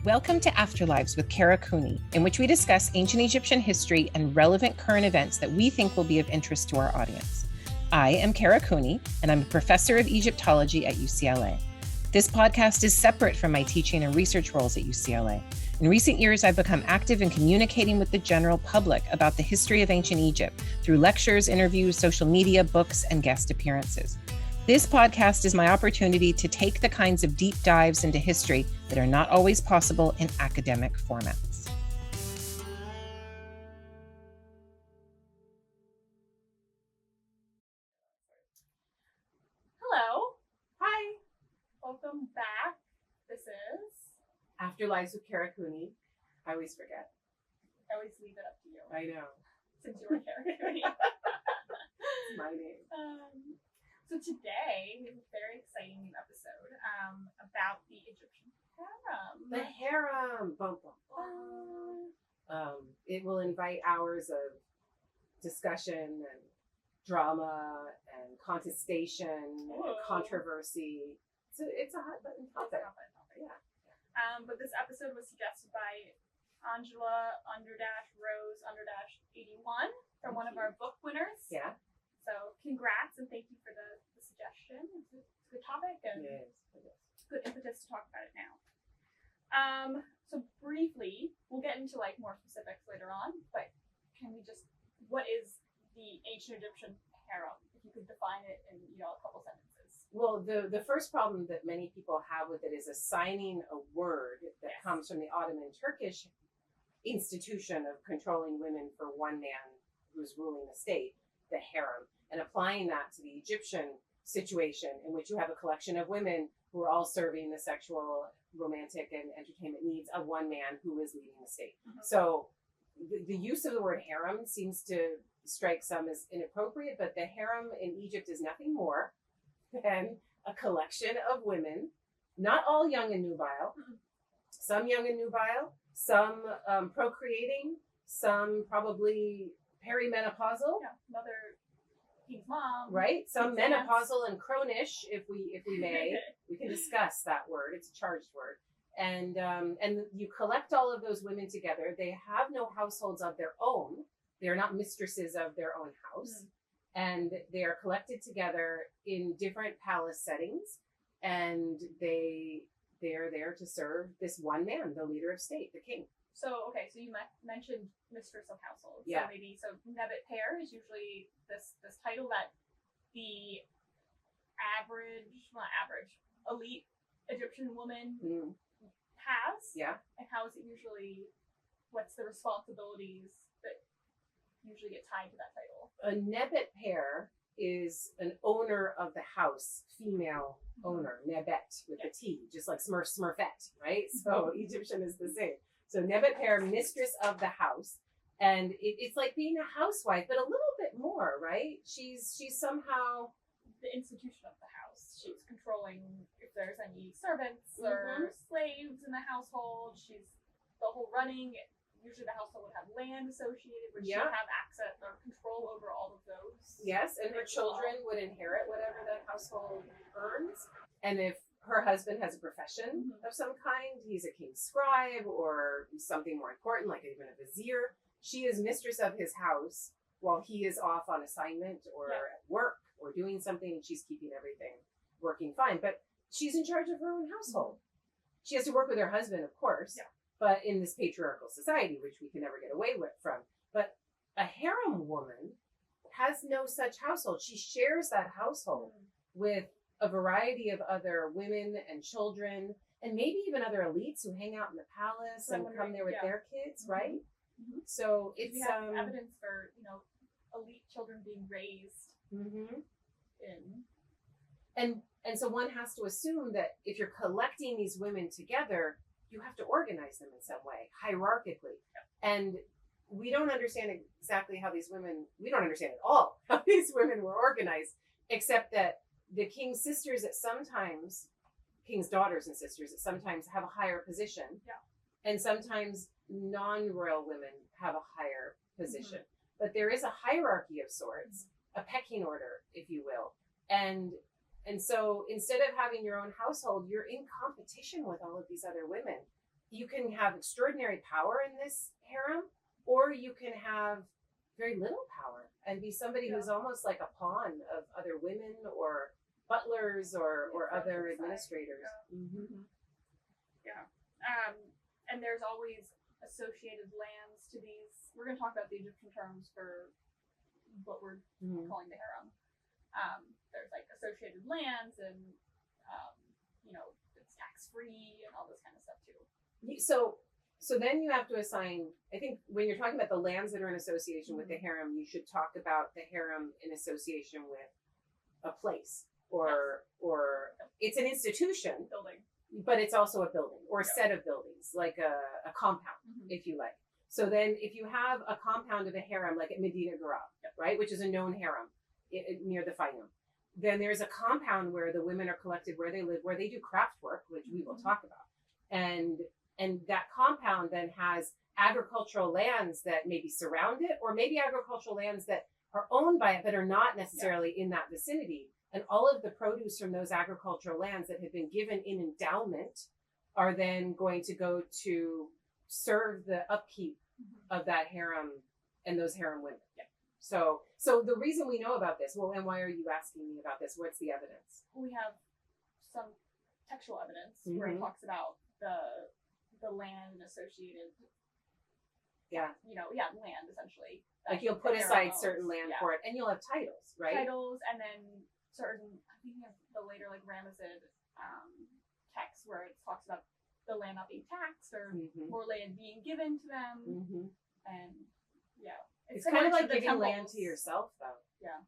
Welcome to Afterlives with Kara Cooney, in which we discuss ancient Egyptian history and relevant current events that we think will be of interest to our audience. I am Kara Cooney, and I'm a professor of Egyptology at UCLA. This podcast is separate from my teaching and research roles at UCLA. In recent years, I've become active in communicating with the general public about the history of ancient Egypt through lectures, interviews, social media, books, and guest appearances. This podcast is my opportunity to take the kinds of deep dives into history that are not always possible in academic formats. Hello. Hi. Welcome back. This is Afterlives with Kara Cooney. I always forget. I always leave it up to you. I know. Since you were Kara Cooney. It's my name. So today we have a very exciting new episode about the Egyptian harem. The harem. Bum, bum, bum. It will invite hours of discussion and drama and contestation and controversy. So it's a hot button topic. Yeah. But this episode was suggested by Angela _Rose _81 from one of our book winners. Yeah. So congrats and thank you for the suggestion. It's a good topic and good impetus to talk about it now. So briefly, we'll get into like more specifics later on, but can we just, what is the ancient Egyptian harem? If you could define it in a couple sentences. Well, the first problem that many people have with it is assigning a word that comes from the Ottoman Turkish institution of controlling women for one man who's ruling the state, the harem, and applying that to the Egyptian situation in which you have a collection of women who are all serving the sexual, romantic, and entertainment needs of one man who is leading the state. Mm-hmm. So the use of the word harem seems to strike some as inappropriate, but the harem in Egypt is nothing more than a collection of women, not all young and nubile, some young and nubile, some procreating, some probably perimenopausal. Yeah, mother, king's mom. Right? Some menopausal and cronish, if we may. We can discuss that word. It's a charged word. And you collect all of those women together. They have no households of their own. They're not mistresses of their own house. And they are collected together in different palace settings. And they are there to serve this one man, the leader of state, the king. So, okay, so you mentioned mistress of household. Yeah. So Nebet pair is usually this title that the elite Egyptian woman has. Yeah. And how is it usually, what's the responsibilities that usually get tied to that title? A Nebet pair is an owner of the house, female owner, Nebet with a T, just like Smurfette, right? So Egyptian is the same. So Nebet pair, mistress of the house. And it's like being a housewife, but a little bit more, right? She's somehow the institution of the house. She's controlling if there's any servants or slaves in the household. She's the whole running. Usually the household would have land associated, which she would have access or control over all of those. Yes, and her children would inherit whatever the household earns. And if her husband has a profession of some kind, he's a king's scribe or something more important, like even a vizier, she is mistress of his house while he is off on assignment or at work or doing something, and she's keeping everything working fine. But she's in charge of her own household. She has to work with her husband, of course, but in this patriarchal society, which we can never get away from. But a harem woman has no such household. She shares that household with a variety of other women and children, and maybe even other elites who hang out in the palace and come there with their kids, right? So it's we have evidence for elite children being raised in. And so one has to assume that if you're collecting these women together, you have to organize them in some way, hierarchically. And we don't understand exactly how these women, we don't understand at all how these women were organized, except that the king's sisters king's daughters and sisters at sometimes have a higher position. And sometimes non-royal women have a higher position. But there is a hierarchy of sorts, a pecking order, if you will. And so instead of having your own household, you're in competition with all of these other women. you can have extraordinary power in this harem, or you can have very little power and be somebody who's almost like a pawn of other women or butlers or other administrators. Yeah. Mm-hmm. Yeah. And there's always associated lands to these. We're going to talk about the Egyptian terms for what we're calling the harem. There's like associated lands and, it's tax-free and all this kind of stuff too. So then you have to assign, I think when you're talking about the lands that are in association with the harem, you should talk about the harem in association with a place or it's an institution, building, but it's also a building or a set of buildings, like a compound, if you like. So then if you have a compound of a harem, like at Medina Garab, right, which is a known harem near the Fayum, then there's a compound where the women are collected, where they live, where they do craft work, which we will talk about. And that compound then has agricultural lands that maybe surround it, or maybe agricultural lands that are owned by it but are not necessarily in that vicinity. And all of the produce from those agricultural lands that have been given in endowment are then going to go to serve the upkeep of that harem and those harem women. Yeah. So the reason we know about this, well, and why are you asking me about this? What's the evidence? We have some textual evidence where it talks about the land associated. Land essentially. Like you'll put aside certain land for it, and you'll have titles, right? Titles, and then certain. I'm thinking of the later like Ramessid texts where it talks about the land not being taxed or more land being given to them, and it's kind of like giving land to yourself, though. Yeah.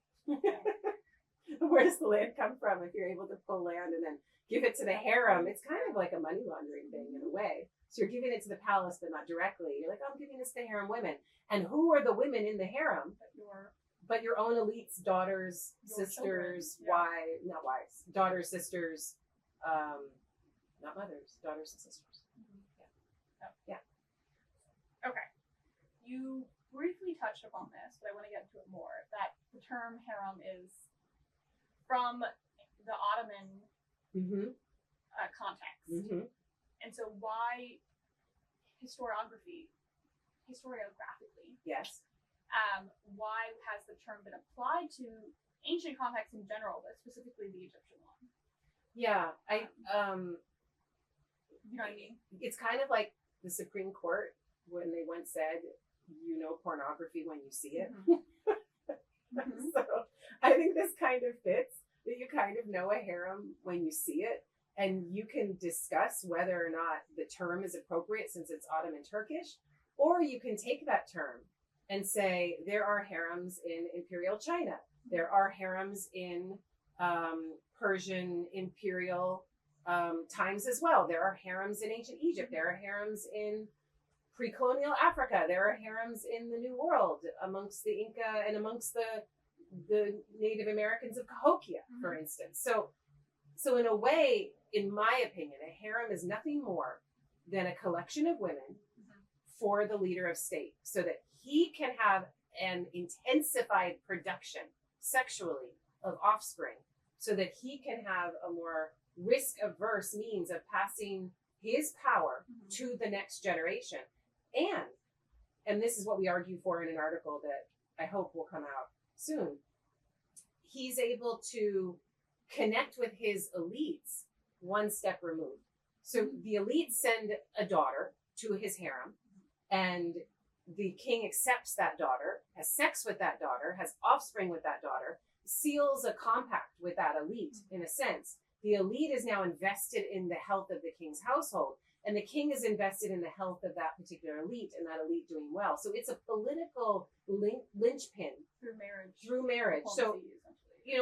Where does the land come from? If you're able to pull land and then give it to the harem, it's kind of like a money laundering thing in a way. So you're giving it to the palace, but not directly. You're like, I'm giving this to harem women. And who are the women in the harem? But your own elites, daughters, sisters, wives, daughters, sisters, not mothers, daughters and sisters. Yeah. Okay. You briefly touched upon this, but I want to get into it more. That the term harem is from the Ottoman context. And so why historiographically, yes, why has the term been applied to ancient contexts in general, but specifically the Egyptian one? Yeah, you know what I mean? It's kind of like the Supreme Court when they once said, you know pornography when you see it. So I think this kind of fits, that you kind of know a harem when you see it, and you can discuss whether or not the term is appropriate since it's Ottoman Turkish, or you can take that term and say there are harems in Imperial China, there are harems in Persian imperial times as well, there are harems in ancient Egypt, there are harems in pre-colonial Africa, there are harems in the New World amongst the Inca and amongst the Native Americans of Cahokia, for instance. So in a way, in my opinion, a harem is nothing more than a collection of women for the leader of state so that he can have an intensified production sexually of offspring, so that he can have a more risk-averse means of passing his power to the next generation. And this is what we argue for in an article that I hope will come out soon. He's able to connect with his elites one step removed. So the elites send a daughter to his harem, and the king accepts that daughter, has sex with that daughter, has offspring with that daughter, seals a compact with that elite in a sense. The elite is now invested in the health of the king's household, and the king is invested in the health of that particular elite and that elite doing well. So it's a political linchpin through marriage. So,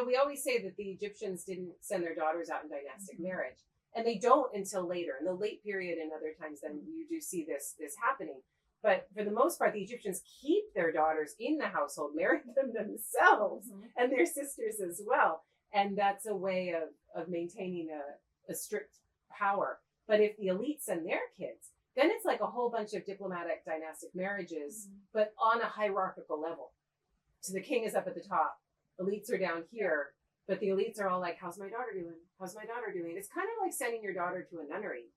we always say that the Egyptians didn't send their daughters out in dynastic marriage, and they don't until later. In the late period and other times, then you do see this happening. But for the most part, the Egyptians keep their daughters in the household, marry them themselves and their sisters as well. And that's a way of maintaining a strict power. But if the elites send their kids, then it's like a whole bunch of diplomatic dynastic marriages, but on a hierarchical level. So the king is up at the top, elites are down here, but the elites are all like, how's my daughter doing? How's my daughter doing? It's kind of like sending your daughter to a nunnery.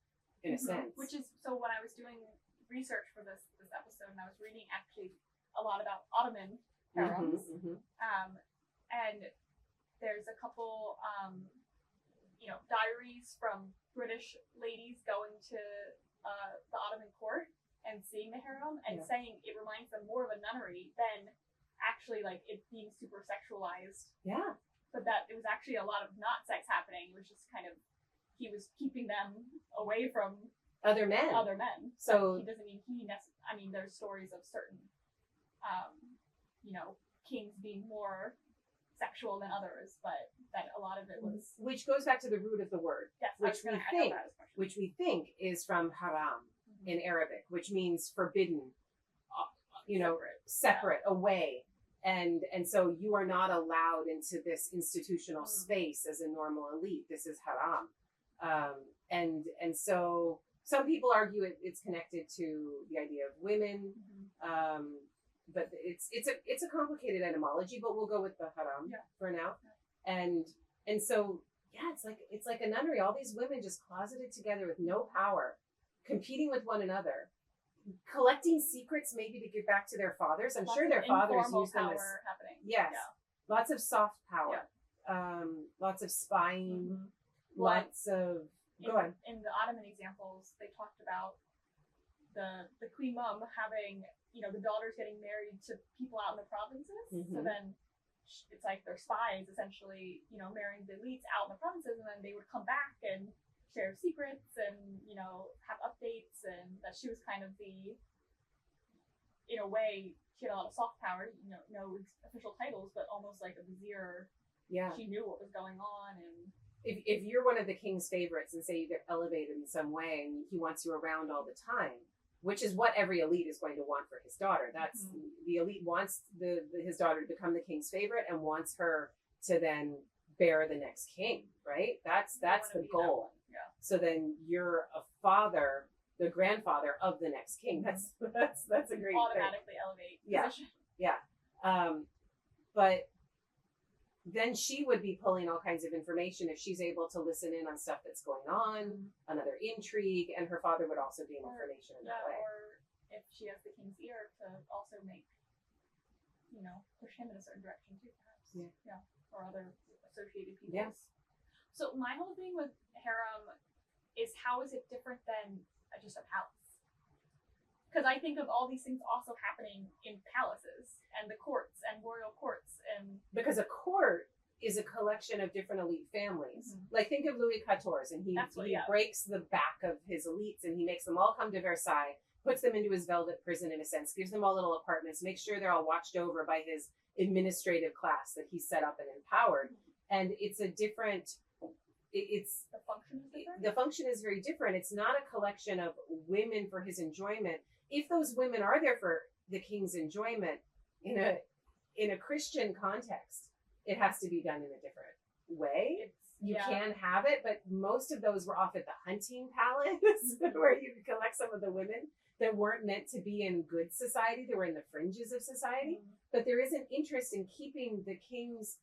in a sense. Which is, so when I was doing research for this episode, and I was reading actually a lot about Ottoman harems, and there's a couple, diaries from British ladies going to the Ottoman court and seeing the harem and saying it reminds them more of a nunnery than actually like it being super sexualized. Yeah. But that it was actually a lot of not sex happening. It was just kind of, he was keeping them away from other men. So he doesn't mean there's stories of certain, kings being more sexual than others, but that a lot of it was. Which goes back to the root of the word, yes, which we think is from haram in Arabic, which means forbidden, separate, away. And so you are not allowed into this institutional space as a normal elite. This is haram. And so some people argue it's connected to the idea of women. But it's a complicated etymology, but we'll go with the haram for now. And so it's like a nunnery. All these women just closeted together with no power, competing with one another, collecting secrets maybe to give back to their fathers. I'm sure their fathers used them as happening. Yes, lots of soft power, lots of spying, lots of. Go on. In the Ottoman examples, they talked about the queen mum having, the daughters getting married to people out in the provinces. So then it's like they're spies essentially, marrying the elites out in the provinces, and then they would come back and share secrets and, have updates, and that she was kind of in a way, she had a lot of soft power, no official titles, but almost like a vizier. Yeah. She knew what was going on. And if you're one of the king's favorites and say you get elevated in some way and he wants you around all the time, which is what every elite is going to want for his daughter. That's the elite wants his daughter to become the king's favorite and wants her to then bear the next king, right? That's the goal. Yeah. So then you're a father, the grandfather of the next king. That's a great automatically thing. Elevate position. Yeah. But then she would be pulling all kinds of information if she's able to listen in on stuff that's going on, another intrigue, and her father would also gain information in that way. Or if she has the king's ear to also make, push him in a certain direction too, perhaps. Yeah. Or other associated people. Yeah. So my whole thing with harem is, how is it different than just a palace? Because I think of all these things also happening in palaces and the courts and royal courts, and because a court is a collection of different elite families. Like think of Louis XIV, and he breaks the back of his elites and he makes them all come to Versailles, puts them into his velvet prison in a sense, gives them all little apartments, makes sure they're all watched over by his administrative class that he set up and empowered. And it's a different. The function is very different. It's not a collection of women for his enjoyment. If those women are there for the king's enjoyment, in a Christian context, it has to be done in a different way. You can have it, but most of those were off at the hunting palace where you could collect some of the women that weren't meant to be in good society. They were in the fringes of society. But there is an interest in keeping the king's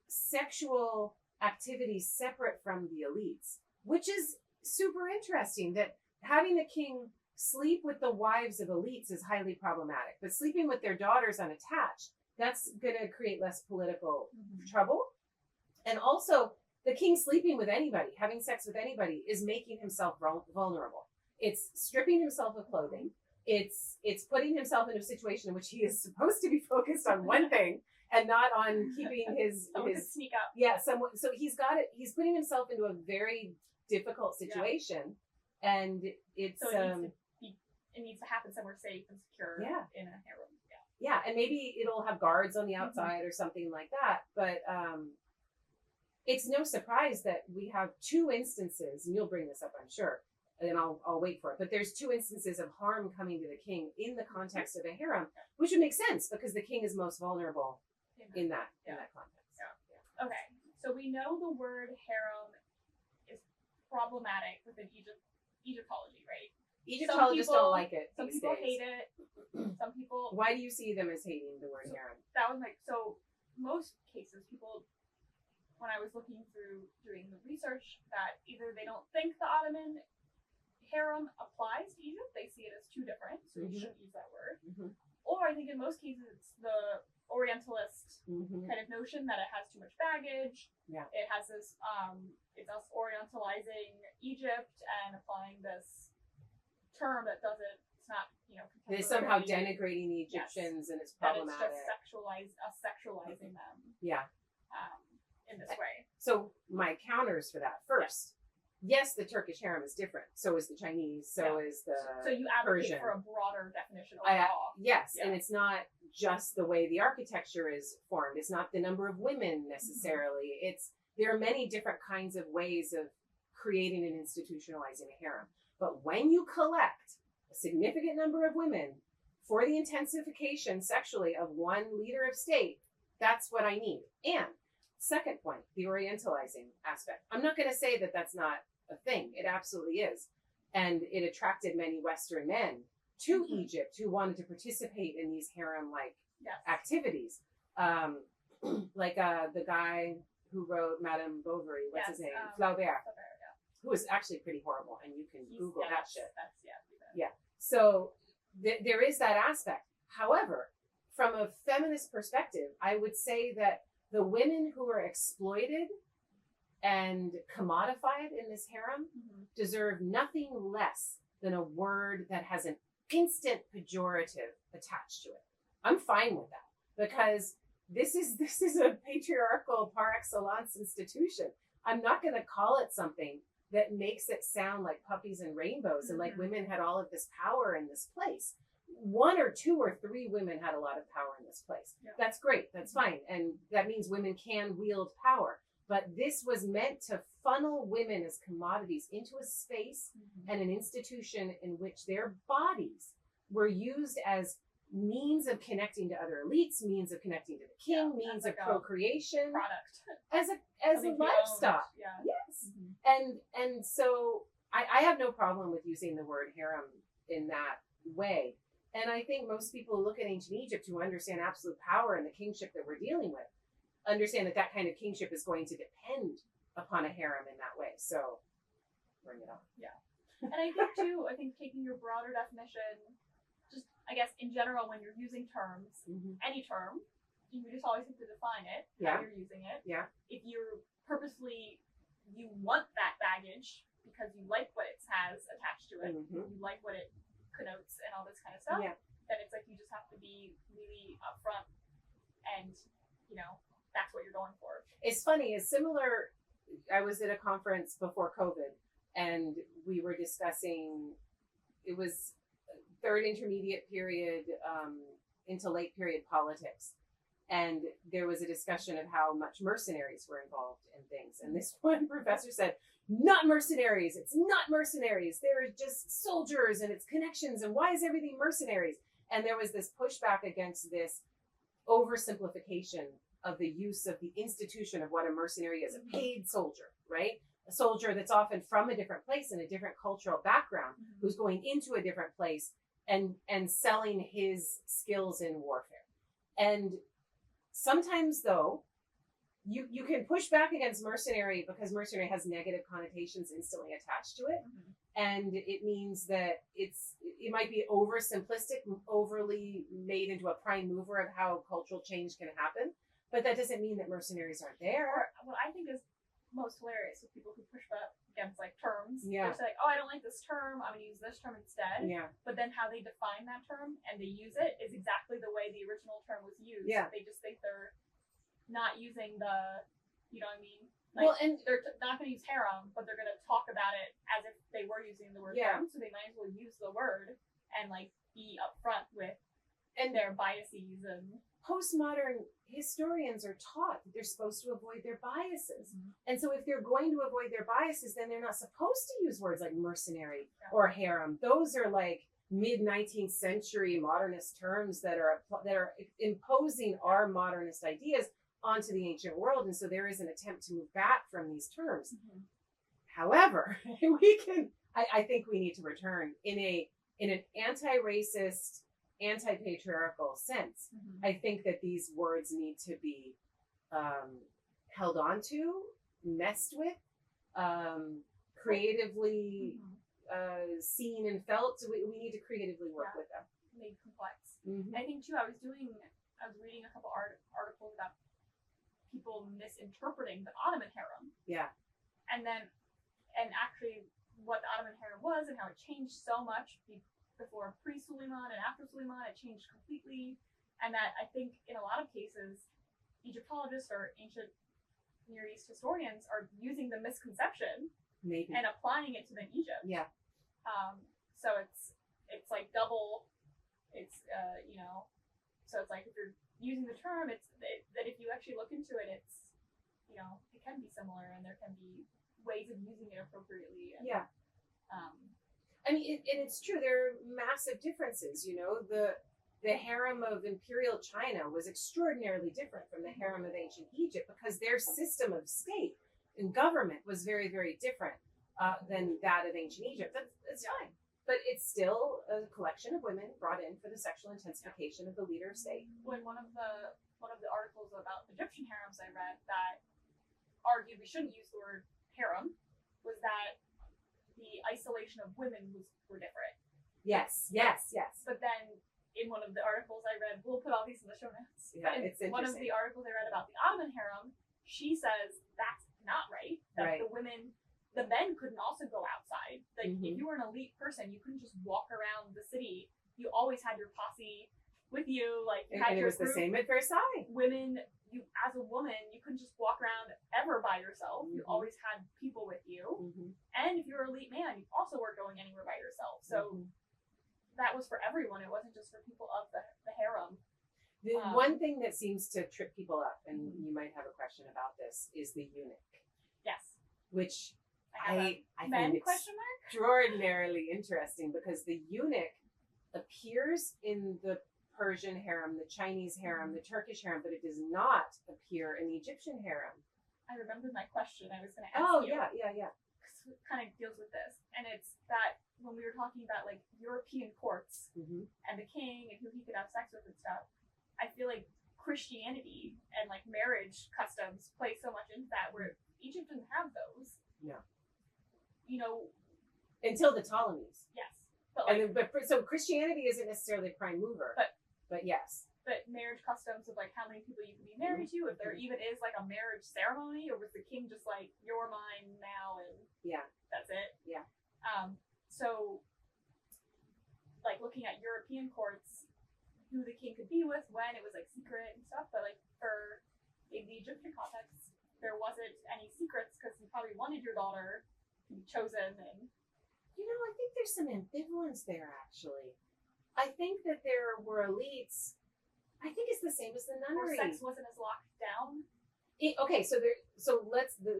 sexual activities separate from the elites, which is super interesting. That having the king sleep with the wives of elites is highly problematic, but sleeping with their daughters unattached, that's going to create less political trouble. And also, the king sleeping with anybody, having sex with anybody, is making himself vulnerable. It's stripping himself of clothing. It's putting himself in a situation in which he is supposed to be focused on one thing and not on keeping his sneak up. Yeah, someone. So he's got it. He's putting himself into a very difficult situation, and it's so it needs to happen somewhere safe and secure. In a harem. Yeah, and maybe it'll have guards on the outside or something like that. But it's no surprise that we have two instances, and you'll bring this up, I'm sure, and I'll wait for it. But there's two instances of harm coming to the king in the context of a harem, which would make sense because the king is most vulnerable in that context. Yeah. Okay, so we know the word harem is problematic within Egyptology, right? Egyptologists don't like it. Some people hate it. Some people. Why do you see them as hating the word harem? That was most cases, people, when I was looking through doing the research, that either they don't think the Ottoman harem applies to Egypt, they see it as too different, so you shouldn't use that word. Or I think in most cases it's the Orientalist kind of notion that it has too much baggage. Yeah. It has this, it's us Orientalizing Egypt and applying this term that doesn't, it's not, It is somehow denigrating the Egyptians, and it's problematic. That it's just sexualizing them. Yeah. In this way. So my counters for that first. Yes, the Turkish harem is different. So is the Chinese. So is the So you advocate Persian. for a broader definition overall. Yes, and it's not just the way the architecture is formed. It's not the number of women necessarily. There are many different kinds of ways of creating and institutionalizing a harem. But when you collect a significant number of women for the intensification sexually of one leader of state, that's what I need. And second point, the Orientalizing aspect. I'm not going to say that that's not a thing. It absolutely is. And it attracted many Western men to Egypt who wanted to participate in these harem-like activities. Like the guy who wrote Madame Bovary, what's his name? Flaubert, who was actually pretty horrible. And you can Google that shit. So there is that aspect. However, from a feminist perspective, I would say that the women who are exploited and commodified in this harem deserve nothing less than a word that has an instant pejorative attached to it. I'm fine with that because this is a patriarchal par excellence institution. I'm not going to call it something that makes it sound like puppies and rainbows and like women had all of this power in this place. 1 or 2 or 3 women had a lot of power in this place. Yeah. That's great. That's fine. And that means women can wield power. But this was meant to funnel women as commodities into a space and an institution in which their bodies were used as means of connecting to other elites, means of connecting to the king, means of procreation, product, as a livestock. Yes. And so I have no problem with using the word harem in that way. And I think most people look at ancient Egypt who understand absolute power and the kingship that we're dealing with, understand that kind of kingship is going to depend upon a harem in that way. So bring it on. Yeah. And I think too, taking your broader definition, just I guess in general, when you're using terms, any term, you just always have to define it, how you're using it. Yeah. If you're purposely, you want that baggage because you like what it has attached to it, you like what it connotes and all this kind of stuff, then it's like you just have to be really upfront and, that's what you're going for. It's funny, it's similar. I was at a conference before COVID and we were discussing, it was third intermediate period into late period politics. And there was a discussion of how much mercenaries were involved in things. And this one professor said, not mercenaries. It's not mercenaries. They're just soldiers and it's connections. And why is everything mercenaries? And there was this pushback against this oversimplification of the use of the institution of what a mercenary is, a paid soldier, right? A soldier that's often from a different place and a different cultural background, who's going into a different place and selling his skills in warfare. And sometimes though, you can push back against mercenary because mercenary has negative connotations instantly attached to it. And it means that it might be oversimplistic, overly made into a prime mover of how cultural change can happen. But that doesn't mean that mercenaries aren't there. Or what I think is most hilarious with people who push back against terms. They're like, oh, I don't like this term, I'm going to use this term instead. But then how they define that term and they use it is exactly the way the original term was used. They just think they're not using the, you know what I mean? And they're not going to use harem, but they're going to talk about it as if they were using the word harem. So they might as well use the word and be upfront with their biases. And postmodern historians are taught that they're supposed to avoid their biases. And so if they're going to avoid their biases, then they're not supposed to use words like mercenary or harem. Those are mid-19th century modernist terms that are imposing our modernist ideas onto the ancient world. And so there is an attempt to move back from these terms. However, I think we need to return in an anti-racist, anti-patriarchal sense. I think that these words need to be held onto, messed with, creatively seen and felt, we need to creatively work with them. Made complex. Mm-hmm. I think too, I was reading a couple articles about people misinterpreting the Ottoman harem. Yeah. And actually what the Ottoman harem was and how it changed so much before pre-Suleiman and after Suleiman, it changed completely. And that I think in a lot of cases, Egyptologists or ancient Near East historians are using the misconception and applying it to then Egypt. Yeah. So it's like double. It's so it's like if you're using the term, that if you actually look into it, it's it can be similar, and there can be ways of using it appropriately. And, yeah. I mean, and it's true. There are massive differences. The harem of imperial China was extraordinarily different from the harem of ancient Egypt because their system of state and government was very, very different than that of ancient Egypt. That's fine. But it's still a collection of women brought in for the sexual intensification of the leader of state. When one of the articles about Egyptian harems I read that argued we shouldn't use the word harem was that the isolation of women were different. Yes. But then in one of the articles I read, we'll put all these in the show notes. Yeah, it's interesting. One of the articles I read about the Ottoman harem, she says that's not right. That the men couldn't also go outside. Like if you were an elite person, you couldn't just walk around the city. You always had your posse with you. Like you had and your it was the same at Versailles. Women, you as a woman, you couldn't just walk around ever by yourself. You always had people with you. And if you were an elite man, you also weren't going anywhere by yourself. So that was for everyone. It wasn't just for people of the harem. The one thing that seems to trip people up, and you might have a question about this, is the eunuch. Yes. Which I men find extraordinarily interesting because the eunuch appears in the Persian harem, the Chinese harem, the Turkish harem, but it does not appear in the Egyptian harem. I remembered my question I was going to ask you. Oh, yeah. Because it kind of deals with this. And it's that when we were talking about like European courts and the king and who he could have sex with and stuff, I feel like Christianity and like marriage customs play so much into that where Egypt didn't have those. No. Until the Ptolemies. Yes. But so Christianity isn't necessarily a prime mover. But yes. But marriage customs of like how many people you can be married to, if there even is like a marriage ceremony, or was the king just like, you're mine now and that's it? Yeah. So like looking at European courts, who the king could be with, when it was like secret and stuff, but like for in the Egyptian context, there wasn't any secrets because you probably wanted your daughter to be chosen. And I think there's some ambivalence there actually. I think that there were elites. I think it's the same as the nunnery. Or sex wasn't as locked down. Okay,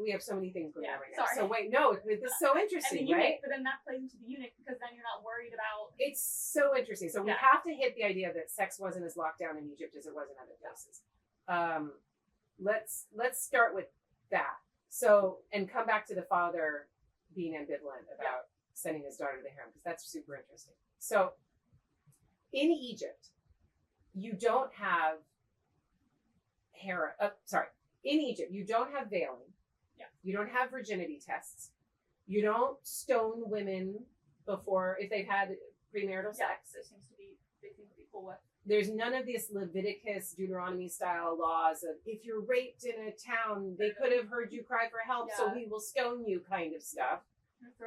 we have so many things going on right now. Sorry. So wait, no, this is so interesting, and the eunuch, right? But then that plays into the eunuch because then you're not worried about. It's so interesting. So we have to hit the idea that sex wasn't as locked down in Egypt as it was in other places. Let's start with that. So and come back to the father being ambivalent about sending his daughter to the harem because that's super interesting. So in Egypt, you don't have harem. In Egypt, you don't have veiling. Yeah. You don't have virginity tests. You don't stone women before if they've had premarital sex. They seem to be cool with. There's none of this Leviticus, Deuteronomy style laws of if you're raped in a town, they could have heard you cry for help, so we will stone you kind of stuff.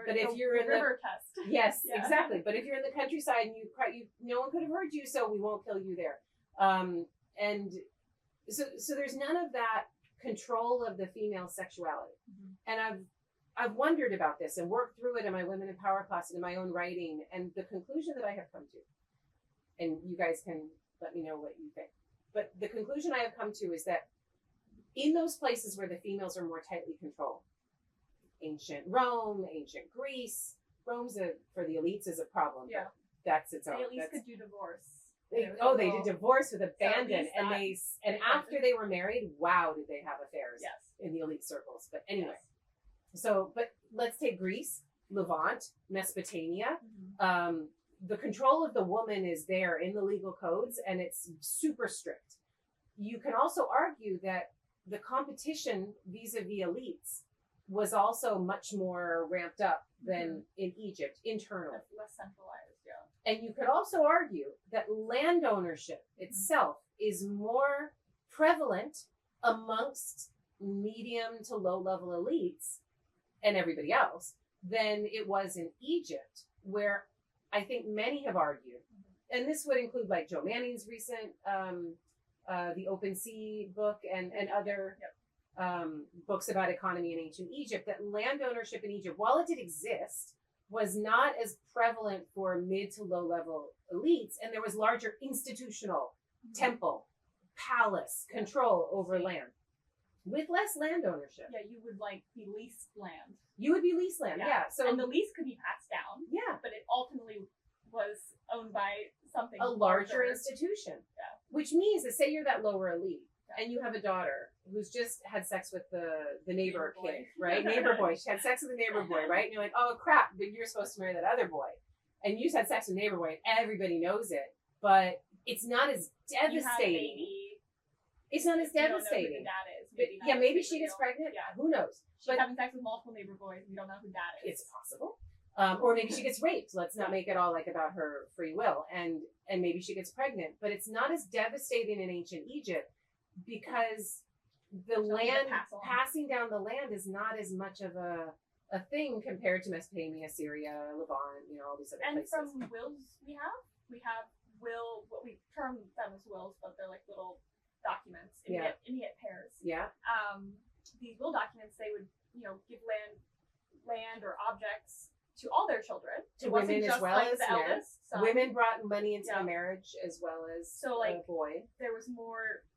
But if you're in the river test. Yes, exactly. But if you're in the countryside and you cry, no one could have heard you, so we won't kill you there. And so there's none of that control of the female sexuality. And I've wondered about this and worked through it in my Women in Power class and in my own writing. And the conclusion that I have come to, and you guys can let me know what you think, but the conclusion I have come to is that in those places where the females are more tightly controlled, ancient Rome, ancient Greece, Rome's for the elites is a problem. Yeah. That's its own. They at least could do divorce. They did divorce with abandon, and after they were married, wow, did they have affairs in the elite circles. But anyway, but let's take Greece, Levant, Mesopotamia. The control of the woman is there in the legal codes, and it's super strict. You can also argue that the competition vis-a-vis elites was also much more ramped up than in Egypt internally. That's less centralized, yeah. And you could also argue that land ownership itself is more prevalent amongst medium to low level elites and everybody else than it was in Egypt, where I think many have argued, and this would include like Joe Manning's recent the Open Sea book and other books about economy in ancient Egypt, that land ownership in Egypt, while it did exist, was not as prevalent for mid to low level elites, and there was larger institutional temple, palace control over land. With less land ownership. Yeah, you would like be leased land. You would be leased land, yeah. So and the lease could be passed down. Yeah. But it ultimately was owned by something a larger institution. Yeah. Which means that say you're that lower elite and you have a daughter who's just had sex with the neighbor kid, right? Neighbor boy. She had sex with the neighbor boy, right? And you're like, oh crap, but you're supposed to marry that other boy. And you just had sex with neighbor boy and everybody knows it. But it's not as devastating. It's not as devastating. You don't know who the dad is. Maybe she gets pregnant. Yeah. Who knows? She's having sex with multiple neighbor boys. We don't know who dad is. It's possible. Or maybe she gets raped. Let's not make it all like about her free will. And maybe she gets pregnant. But it's not as devastating in ancient Egypt because the land, passing down the land is not as much of a thing compared to Mesopotamia, Syria, Levant, all these other places. And from wills we have what we term them as wills, but they're like little documents, immediate pairs. Yeah. These will documents, they would, give land or objects to all their children. To women as well as the eldest. So, women brought money into the marriage as well as a boy. There was more,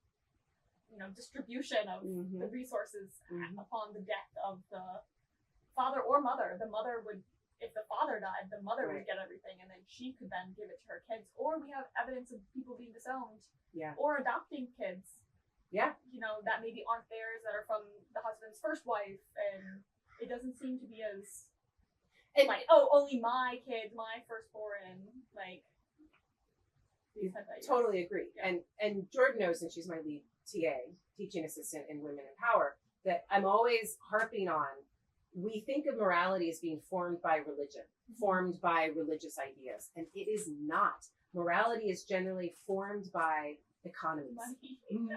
distribution of the resources upon the death of the father or mother. The mother would, if the father died, the mother would get everything, and then she could then give it to her kids. Or we have evidence of people being disowned. Yeah. Or adopting kids. Yeah. That maybe aren't theirs, that are from the husband's first wife, and it doesn't seem to be as only my kid, my firstborn, Totally agree. Yeah. And Jordan knows, and she's my lead TA, teaching assistant in Women in Power, that I'm always harping on. We think of morality as being formed by religion, formed by religious ideas, and it is not. Morality is generally formed by economies,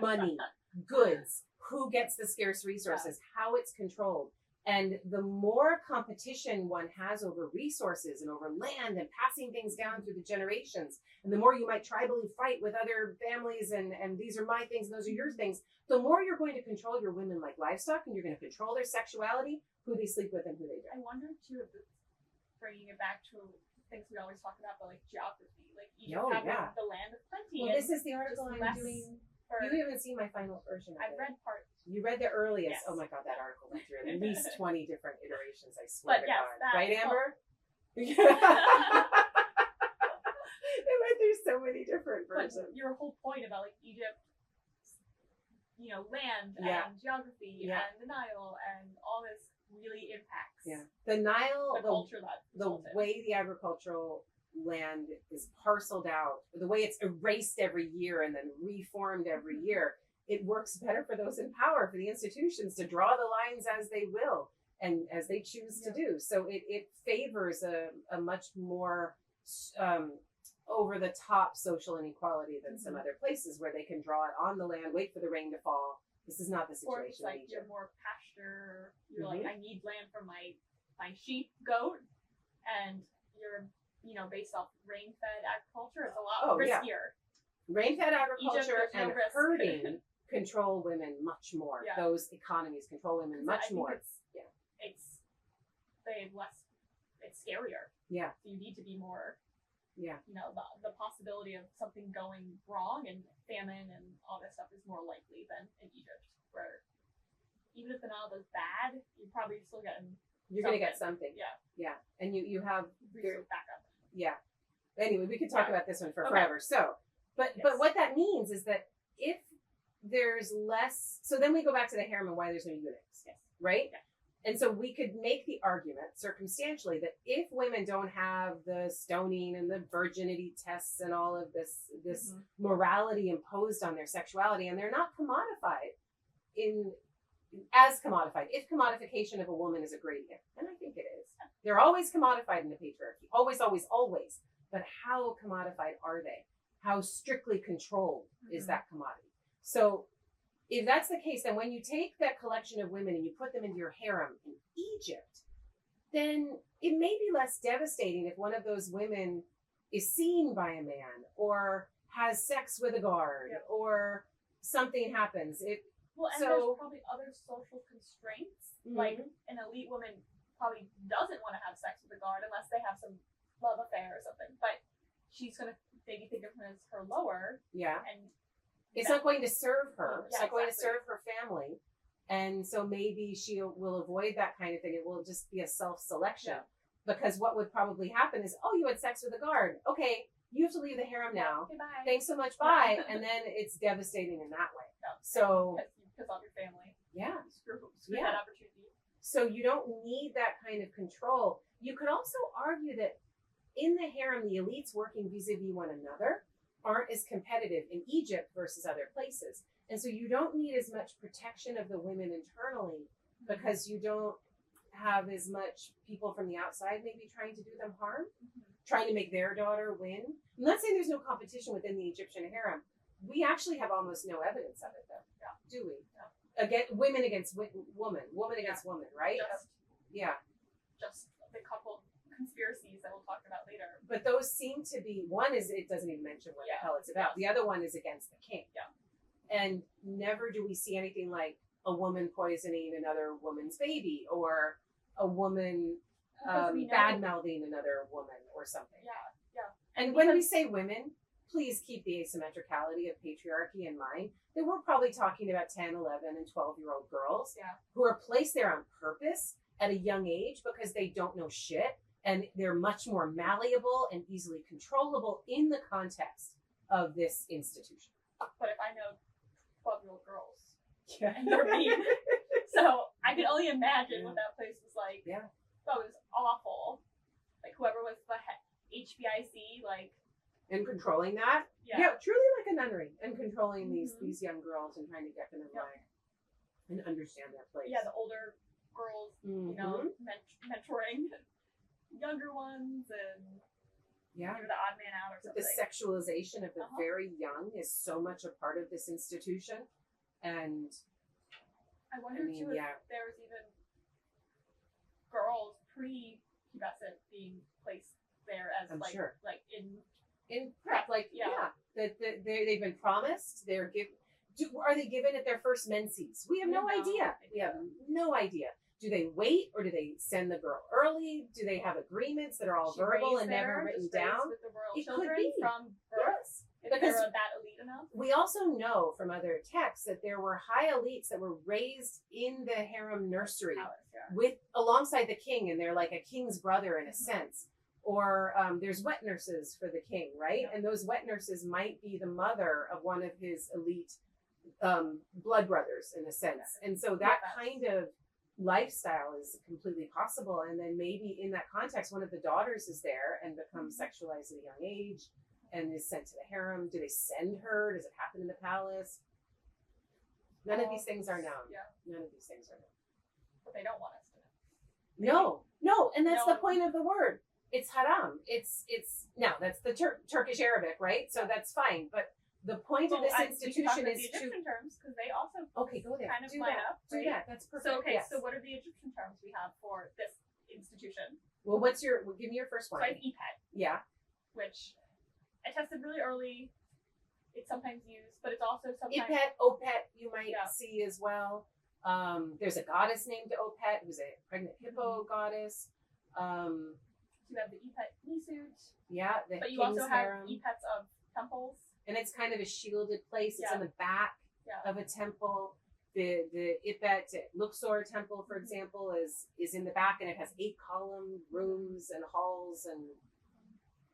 money, goods, who gets the scarce resources, how it's controlled. And the more competition one has over resources and over land and passing things down through the generations, and the more you might tribally fight with other families and these are my things and those are your things, the more you're going to control your women like livestock, and you're going to control their sexuality, who they sleep with and who they don't. I wonder too, if bringing it back to things we always talk about, but geography, Egypt having the land of plenty. Well, this is the article I'm doing. You haven't seen my final version of it. I've read parts. You read the earliest. Yes. Oh my God, that article went through at least 20 different iterations. I swear to God. Right, Amber? It went through so many different versions. But your whole point about Egypt, land and geography and the Nile and all this really impacts. Yeah, the Nile, the culture the way the agricultural land is parceled out, the way it's erased every year and then reformed every year, it works better for those in power, for the institutions to draw the lines as they will and as they choose to do. So it favors a much more over the top social inequality than some other places where they can draw it on the land, wait for the rain to fall. This is not the situation. Or it's you're more pasture. You're I need land for my sheep, goat, and you're based off rain-fed agriculture. It's a lot riskier. Rain-fed agriculture and herding control women much more. Yeah. Those economies control women much more. It's scarier. Yeah. So you need to be more. Yeah. The possibility of something going wrong and famine and all this stuff is more likely than in Egypt, where even if the Nile does bad, you're probably still getting. You're going to get something. Yeah. Yeah. And you have resource backup. Yeah. Anyway, we could talk about this one for forever. So, but what that means is that if there's less, so then we go back to the harem and why there's no eunuchs, right? Yeah. And so we could make the argument circumstantially that if women don't have the stoning and the virginity tests and all of this morality imposed on their sexuality, and they're not commodified in as commodified. If commodification of a woman is a gradient, and I think it is, they're always commodified in the patriarchy. Always, always, always. But how commodified are they? How strictly controlled is that commodity? So if that's the case, then when you take that collection of women and you put them into your harem in Egypt, then it may be less devastating if one of those women is seen by a man or has sex with a guard or something happens. Well, and there's probably other social constraints. Like an elite woman probably doesn't want to have sex with a guard unless they have some love affair or something. But she's going to maybe think of him as her lower. Yeah. And it's not going to serve her. It's Yeah, not going to serve her family. And so maybe she will avoid that kind of thing. It will just be a self-selection. Because what would probably happen is, oh, you had sex with a guard. Okay, you have to leave the harem now. Okay, bye. Thanks so much, bye. And then it's devastating in that way. So because of your family. Yeah. Screw that opportunity. So you don't need that kind of control. You could also argue that in the harem, the elites working vis-a-vis one another aren't as competitive in Egypt versus other places. And so you don't need as much protection of the women internally because you don't have as much people from the outside maybe trying to do them harm, trying to make their daughter win. I'm not saying there's no competition within the Egyptian harem. We actually have almost no evidence of it, though. Yeah. Do we? No. Again, women against woman against woman, right? Just the couple conspiracies that we'll talk about later. But those seem to be, one is it doesn't even mention what the hell it's about. The other one is against the king. Yeah. And never do we see anything like a woman poisoning another woman's baby or a woman bad mouthing another woman or something. Yeah. And when we say women, please keep the asymmetricality of patriarchy in mind. That we're probably talking about 10, 11, and 12-year-old girls who are placed there on purpose at a young age because they don't know shit and they're much more malleable and easily controllable in the context of this institution. But if I know 12-year-old girls, and they're mean, so I can only imagine what that place was like. Yeah. That was awful. Like whoever was the HBIC, like. And controlling that? Yeah, truly like a nunnery. And controlling these young girls and trying to get them in line and understand their place. Yeah, the older girls, you know, mentoring younger ones and you're the odd man out or something. The sexualization of the very young is so much a part of this institution. And I wonder too if there was even girls pre-pubescent being placed there as like in prep, like that they've been promised. They're given. Are they given at their first menses? We have no idea. We have no idea. Do they wait or do they send the girl early? Do they have agreements that are all verbal and never written down? With the royal it children could be from birth. If because they were that elite enough. We also know from other texts that there were high elites that were raised in the harem nursery with alongside the king, and they're like a king's brother in a sense. Or there's wet nurses for the king, right? And those wet nurses might be the mother of one of his elite blood brothers in a sense. And so that kind of lifestyle is completely possible. And then maybe in that context, one of the daughters is there and becomes sexualized at a young age and is sent to the harem. Do they send her? Does it happen in the palace? None of these things are known. Yeah. None of these things are known. But they don't want us to know. No. And that's the point of the word. It's haram. It's now that's the Turkish Arabic, right? So that's fine. But the point of this institution is the Egyptian terms because they also go there. kind of line up. Do that. That's perfect. So what are the Egyptian terms we have for this institution? Well, give me your first one. So I have EPET. Yeah. Which I tested really early. It's sometimes used, but it's also sometimes EPET, OPET you might see as well. There's a goddess named Opet who's a pregnant hippo goddess. You have the EPET Nisut. Yeah, but you also have EPETs of temples. And it's kind of a shielded place. It's in the back of a temple. The Ipet Luxor temple, for example, is in the back, and it has 8-column rooms and halls and.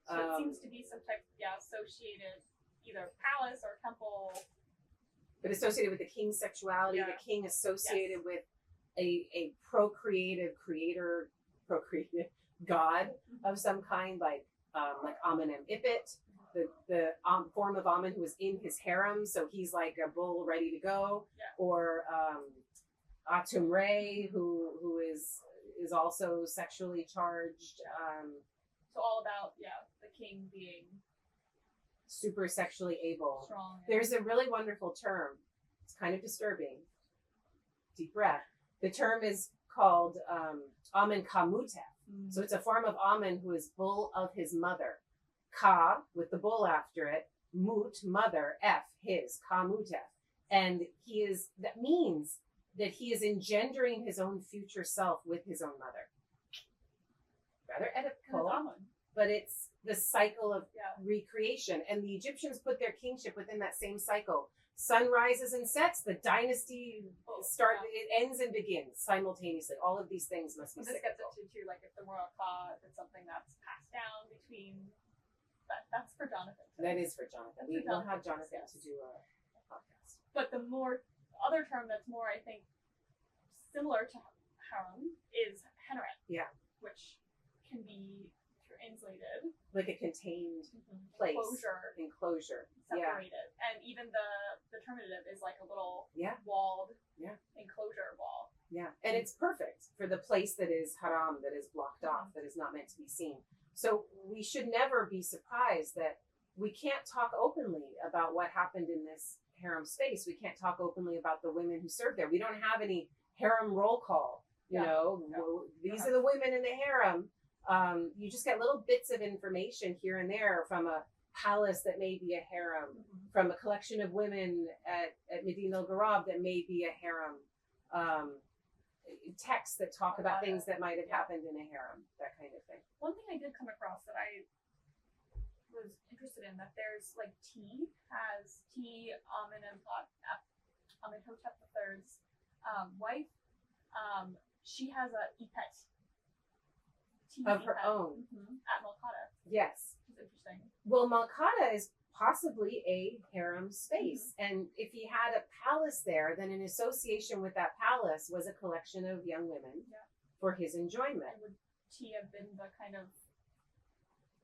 So it seems to be some type associated either palace or temple. But associated with the king's sexuality, the king associated with a procreative god of some kind, like Amenem Ipet, the form of Amen who was in his harem, so he's like a bull ready to go, or Atumre, who is also sexually charged. So all about the king being super sexually able. strong. There's a really wonderful term. It's kind of disturbing. Deep breath. The term is called Almond kamuta. So it's a form of Almond who is bull of his mother. Ka, with the bull after it, mut, mother, F, his, kamuta. And that means that he is engendering his own future self with his own mother. Rather Oedipal, but it's the cycle of recreation. And the Egyptians put their kingship within that same cycle. Sun rises and sets, the dynasty it ends and begins simultaneously. All of these things must be This gets into too, like if the royal ka, if it's something that's passed down between. That's for Jonathan. That is for Jonathan. We will have Jonathan to do a podcast. But the other term that's more, I think, similar to harem is heneret. Yeah. Which can be translated like a contained place. Enclosure. Separated. And even the determinative is like a little walled enclosure wall. Yeah. And it's perfect for the place that is haram, that is blocked off, that is not meant to be seen. So we should never be surprised that we can't talk openly about what happened in this harem space. We can't talk openly about the women who served there. We don't have any harem roll call. These are the women in the harem. You just get little bits of information here and there from a palace that may be a harem, from a collection of women at Medina al-Gharab that may be a harem, texts that talk about things that might have happened in a harem, that kind of thing. One thing I did come across that I was interested in, that there's like Amenhotep III's wife, she has a epet. Of her own. At Malkata. Yes. Which is interesting. Well, Malkata is possibly a harem space. And if he had a palace there, then in association with that palace was a collection of young women for his enjoyment. And would Tia have been the kind of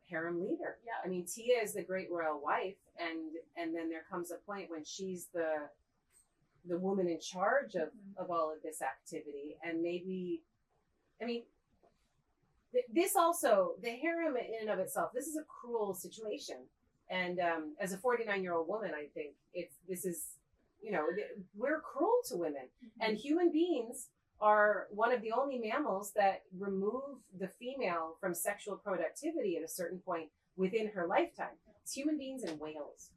harem leader? Yeah. I mean, Tia is the great royal wife, and then there comes a point when she's the woman in charge of all of this activity. And maybe, I mean, this also, the harem in and of itself, this is a cruel situation. And as a 49-year-old woman, I think we're cruel to women. And human beings are one of the only mammals that remove the female from sexual productivity at a certain point within her lifetime. It's human beings and whales.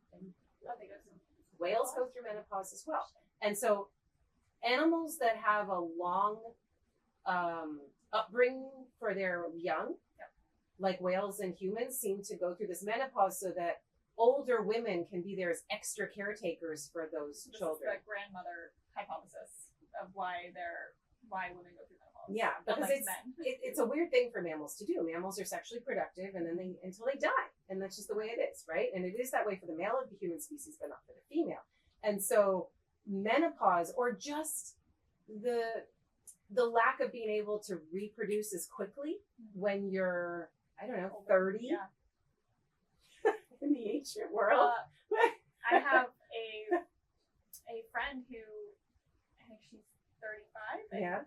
Whales go through menopause as well. And so animals that have a long upbringing for their young, like whales and humans, seem to go through this menopause so that older women can be there as extra caretakers for those children. This is the grandmother hypothesis of why women go through menopause. Yeah, because it's a weird thing for mammals to do. Mammals are sexually productive and then until they die. And that's just the way it is, right? And it is that way for the male of the human species, but not for the female. And so menopause, or just the lack of being able to reproduce as quickly when you're, 30 in the ancient world. I have a friend who, I think she's 35. Yeah.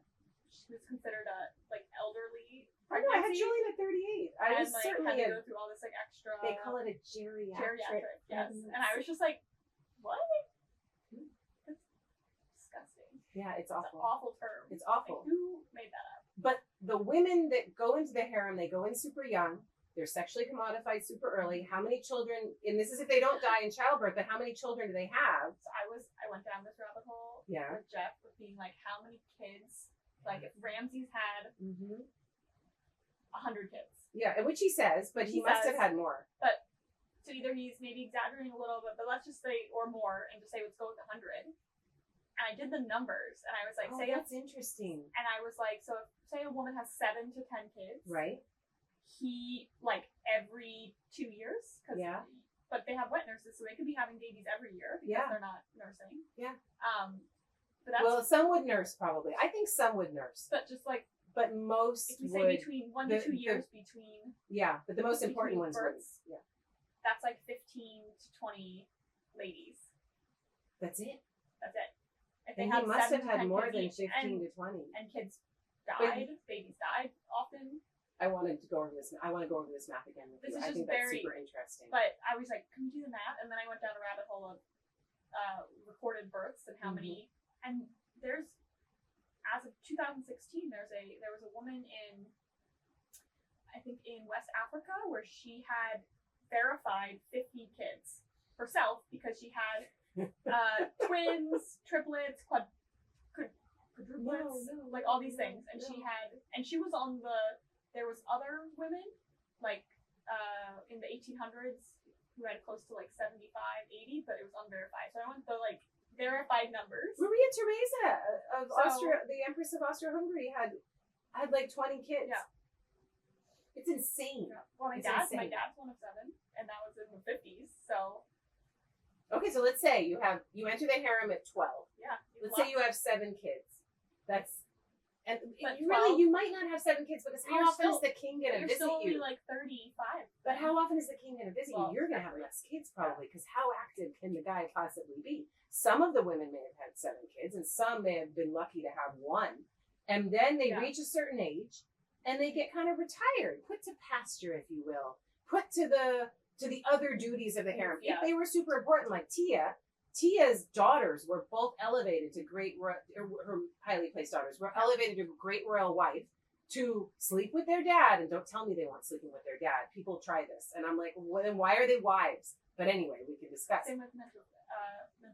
She was considered a elderly I know, I had Julian at 38. I was certainly had to go through all this extra. They call it a geriatric. Yes. And I was just like, what? That's disgusting. Yeah, it's awful. It's an awful term. It's awful. Like, who made that up? But the women that go into the harem, they go in super young. They're sexually commodified super early. How many children, and this is if they don't die in childbirth, but how many children do they have? So I went down this rabbit hole with Jeff, with being like, how many kids, like if Ramses had 100 kids. Yeah, which he says, but he must have had more. But so either he's maybe exaggerating a little bit, but let's just say, or more, and just say let's go with 100. And I did the numbers, and I was like, that's interesting. And I was like, so if, say a woman has 7 to 10 kids, right? He, like, every 2 years, but they have wet nurses, so they could be having babies every year because they're not nursing. Yeah. But that's, some would nurse probably. I think some would nurse, but just like, but most if we would, say between 1 to 2 years between. Yeah, but the most important ones would. Yeah. That's like 15 to 20 ladies. That's it. That's it. If they And have he must 7 have to 10 had more kids than each, 15 to 20. and kids But- died, babies died often. I wanted to go over this. I want to go over this math again with This you. is I just think that's very- super interesting. But I was like, can we do the math? And then I went down a rabbit hole of recorded births and how many. And there's, as of 2016, there was a woman in, I think in West Africa, where she had verified 50 kids herself because she had twins, triplets, quadruplets, like all these things. And she was on there was other women, like in the 1800s, who had close to like 75, 80, but it was unverified. So I went the like verified numbers. Maria Theresa of So- Austria, the Empress of Austria-Hungary, had like 20 kids. Yeah. It's insane. Yeah. Well, my It's dad's insane. one of 7, and that was in the 50s. So Okay, so let's say you enter the harem at 12. yeah, Let's say you have 7 kids. But You 12 you might not have 7 kids because how You're often still- is the king going to you're visit still only you? like 35. But how often is the king going to visit Well, you? You're going to have exactly. less kids probably because how active can the guy possibly be? Some of the women may have had 7 kids and some may have been lucky to have 1. And then they Yeah. reach a certain age and they get kind of retired, put to pasture, if you will, put to the other duties of the harem. Yeah. If they were super important like Tia's daughters were both elevated to her highly placed daughters were elevated to great royal wife to sleep with their dad. And don't tell me they weren't sleeping with their dad. People try this. And I'm like, well, then why are they wives? But anyway, we can discuss. Same with Mentuhotep II.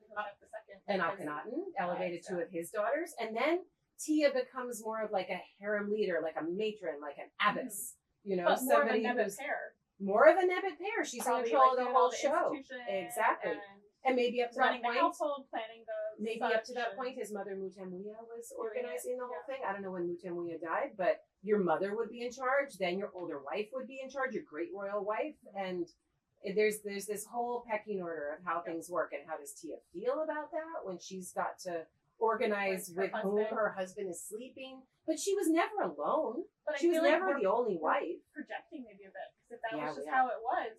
And because- Akhenaten elevated so- 2 of his daughters. And then Tia becomes more of like a harem leader, like a matron, like an abbess. You know, But more of a somebody Nebbit who's pair. more of a Nebbit pair. She's in Probably, control like, of the doing whole all the show. institution Exactly. And And maybe up to running that the point, household, planning the maybe up to that such, point, his mother Mutemuya was Doing it, organizing the whole yeah. thing. I don't know when Mutemuya died, but your mother would be in charge. Then your older wife would be in charge, your great royal wife, and there's this whole pecking order of how things work. And how does Tia feel about that when she's got to organize With with her whom husband. her husband is sleeping? But she was never alone. But I She was feel like never we're the only wife. projecting maybe a bit, because if that Yeah, was just we how it was,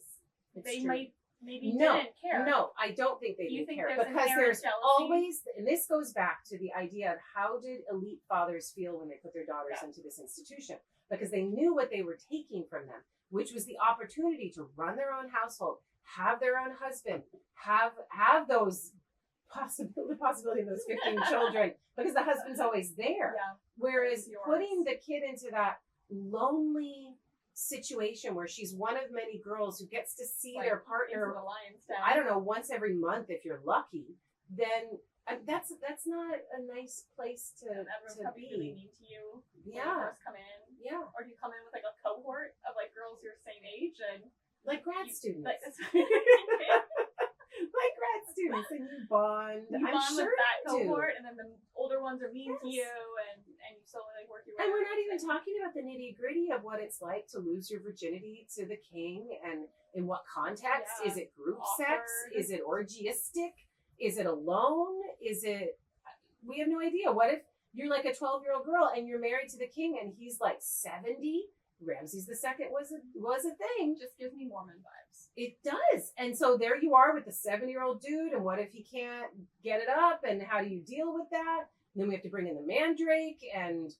It's they true. might maybe No, didn't care. No, I don't think they Do you didn't think care there's because inherent there's jealousy? always, and this goes back to the idea of how did elite fathers feel when they put their daughters Yeah. into this institution? Because they knew what they were taking from them, which was the opportunity to run their own household, have their own husband, have those the possibility of those 15 children, because the husband's always there. Yeah. Whereas Yours. putting the kid into that lonely situation where she's one of many girls who gets to see Like, their into partner, the lion's den. I don't know, once every month if you're lucky, then that's not a nice place to And everyone's probably really be. mean to you when you Yeah, first come in. yeah, Or do you come in with like a cohort of like girls your same age and like grad you- students, like, like grad students, and you bond. you I'm bond sure with that you do. cohort, and then the older ones are mean to Yes. you, and you slowly like work your way. And we're up. not even talking about the nitty gritty of what it's like to lose your virginity to the king, and in what context. Yeah. Is it group Awkward. sex? Is it orgiastic? Is it alone? Is it? We have no idea. What if you're like a 12-year-old girl and you're married to the king and he's like 70? Ramses II was a thing. Just gives me Mormon vibes. It does. And so there you are with the 7-year-old dude, and what if he can't get it up, and how do you deal with that? And then we have to bring in the mandrake, and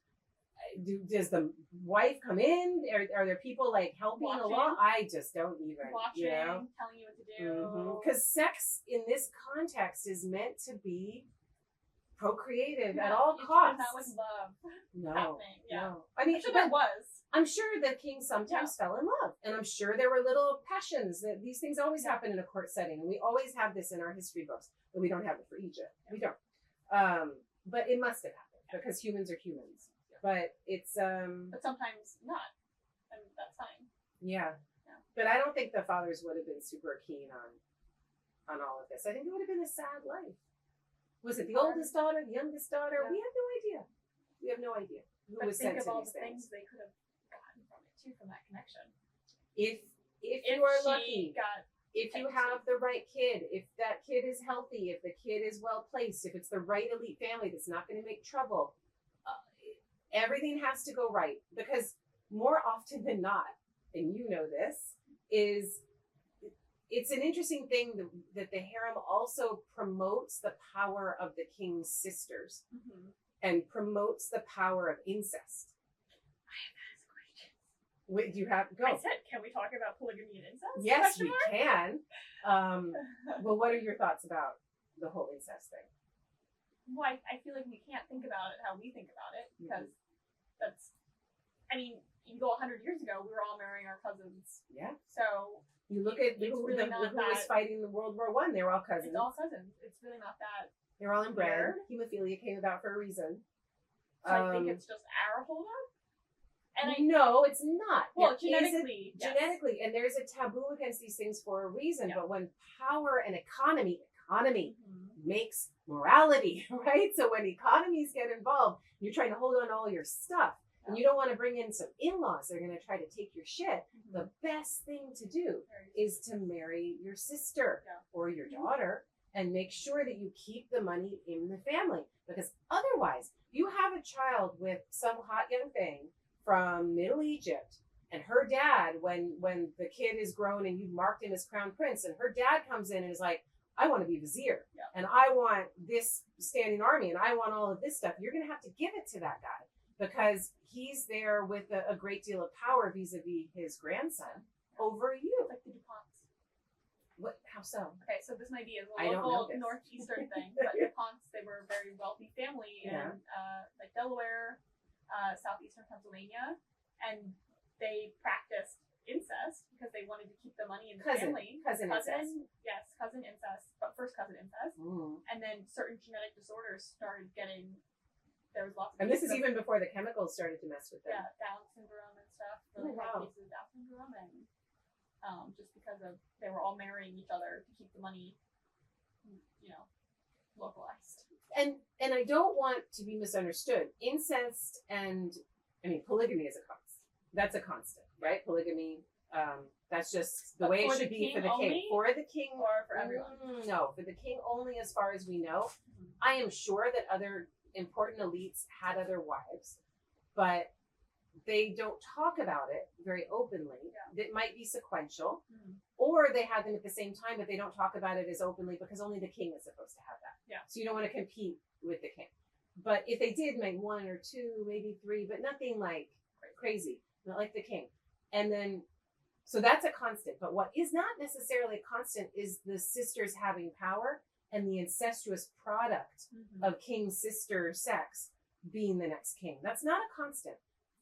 does the wife come in? Are there people like helping Watching. along? I just don't even, Watching, you know? telling you what to do. Because sex in this context is meant to be procreative at Yeah, all it's costs. not like love No, happening. Yeah. no. I mean, I'm sure but there was. I'm sure the king sometimes fell in love, and I'm sure there were little passions. That these things always happen in a court setting, and we always have this in our history books, but we don't have it for Egypt. We don't. But it must have happened because humans are humans. But it's But sometimes not. And that's fine. yeah. Yeah. But I don't think the fathers would have been super keen on all of this. I think it would have been a sad life. Was it the oldest daughter, the youngest daughter? Yeah. We have no idea. We have no idea who But was think sent of to all these the things. things they could have gotten from it too, from that connection. If If you are she lucky, got if you Thank have the right kid, if that kid is healthy, if the kid is well placed, if it's the right elite family that's not going to make trouble, everything has to go right. Because more often than not, and you know this, is it's an interesting thing that the harem also promotes the power of the king's sisters and promotes the power of incest. I have asked questions. Wait, do you have go? I said, can we talk about polygamy and incest? Yes, we can. Well, what are your thoughts about the whole incest thing? Well, I feel like we can't think about it how we think about it because that's, I mean, you go 100 years ago, we were all marrying our cousins. Yeah. So you look at who was fighting the World War I. They were all cousins. It's all cousins. It's really not that. They're all inbred. Hemophilia came about for a reason. So I think it's just our holdup. And no, it's not. Well, genetically, genetically, and there's a taboo against these things for a reason. Yeah. But when power and economy makes morality, right? So when economies get involved, you're trying to hold on to all your stuff, and you don't want to bring in some in-laws. They're going to try to take your shit. The best thing to do is to marry your sister or your daughter and make sure that you keep the money in the family, because otherwise, you have a child with some hot young thing from Middle Egypt, and her dad, when the kid is grown and you've marked him as crown prince, and her dad comes in and is like, I want to be vizier, and I want this standing army, and I want all of this stuff. You're going to have to give it to that guy because he's there with a great deal of power vis-a-vis his grandson over you. Like the DuPonts. What? How so? Okay, so this might be a local northeastern thing, but DuPonts, they were a very wealthy family in like Delaware, southeastern Pennsylvania, and they practiced incest because they wanted to keep the money in the family. Cousin incest. Yes, cousin incest, but first cousin incest. And then certain genetic disorders started getting, there was lots of and this is even before the chemicals started to mess with them. Yeah, Down syndrome and stuff. Really cases of Down syndrome, and just because of, they were all marrying each other to keep the money, localized. And I don't want to be misunderstood. Incest and, polygamy is a constant. That's a constant, right? Polygamy, that's just the way it should be for the king. For the king or for everyone? No, for the king only as far as we know. I am sure that other important elites had other wives, but they don't talk about it very openly. It might be sequential, or they had them at the same time, but they don't talk about it as openly because only the king is supposed to have that. So you don't want to compete with the king. But if they did, maybe 1 or 2, maybe 3, but nothing like crazy, not like the king. And then, so that's a constant. But what is not necessarily a constant is the sisters having power and the incestuous product of king-sister sex being the next king. That's not a constant.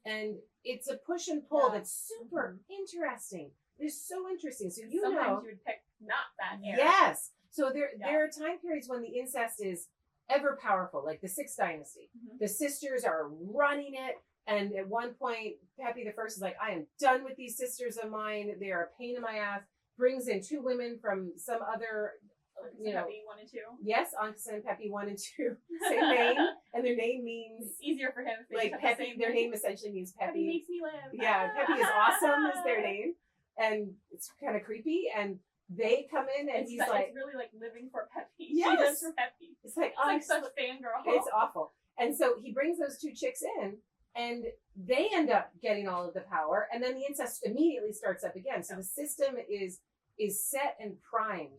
And it's a push and pull that's super interesting. It's so interesting. So sometimes you would pick not that era. Yes. So there are time periods when the incest is ever powerful, like the 6th dynasty. The sisters are running it. And at one point, Pepi the First is like, I am done with these sisters of mine. They are a pain in my ass. Brings in 2 women from some other, Pepi 1 and 2. Yes, Anksa and Pepi 1 and 2. Same name. And their name means... It's easier for him. Like Pepi, their name essentially means Pepi. Pepi makes me live. Yeah, Pepi is awesome is their name. And it's kind of creepy. And they come in and he's like... It's really like living for Pepi. Yes. She lives for Pepi. It's like such fangirl. It's awful. And so he brings those 2 chicks in, and they end up getting all of the power, and then the incest immediately starts up again. So the system is set and primed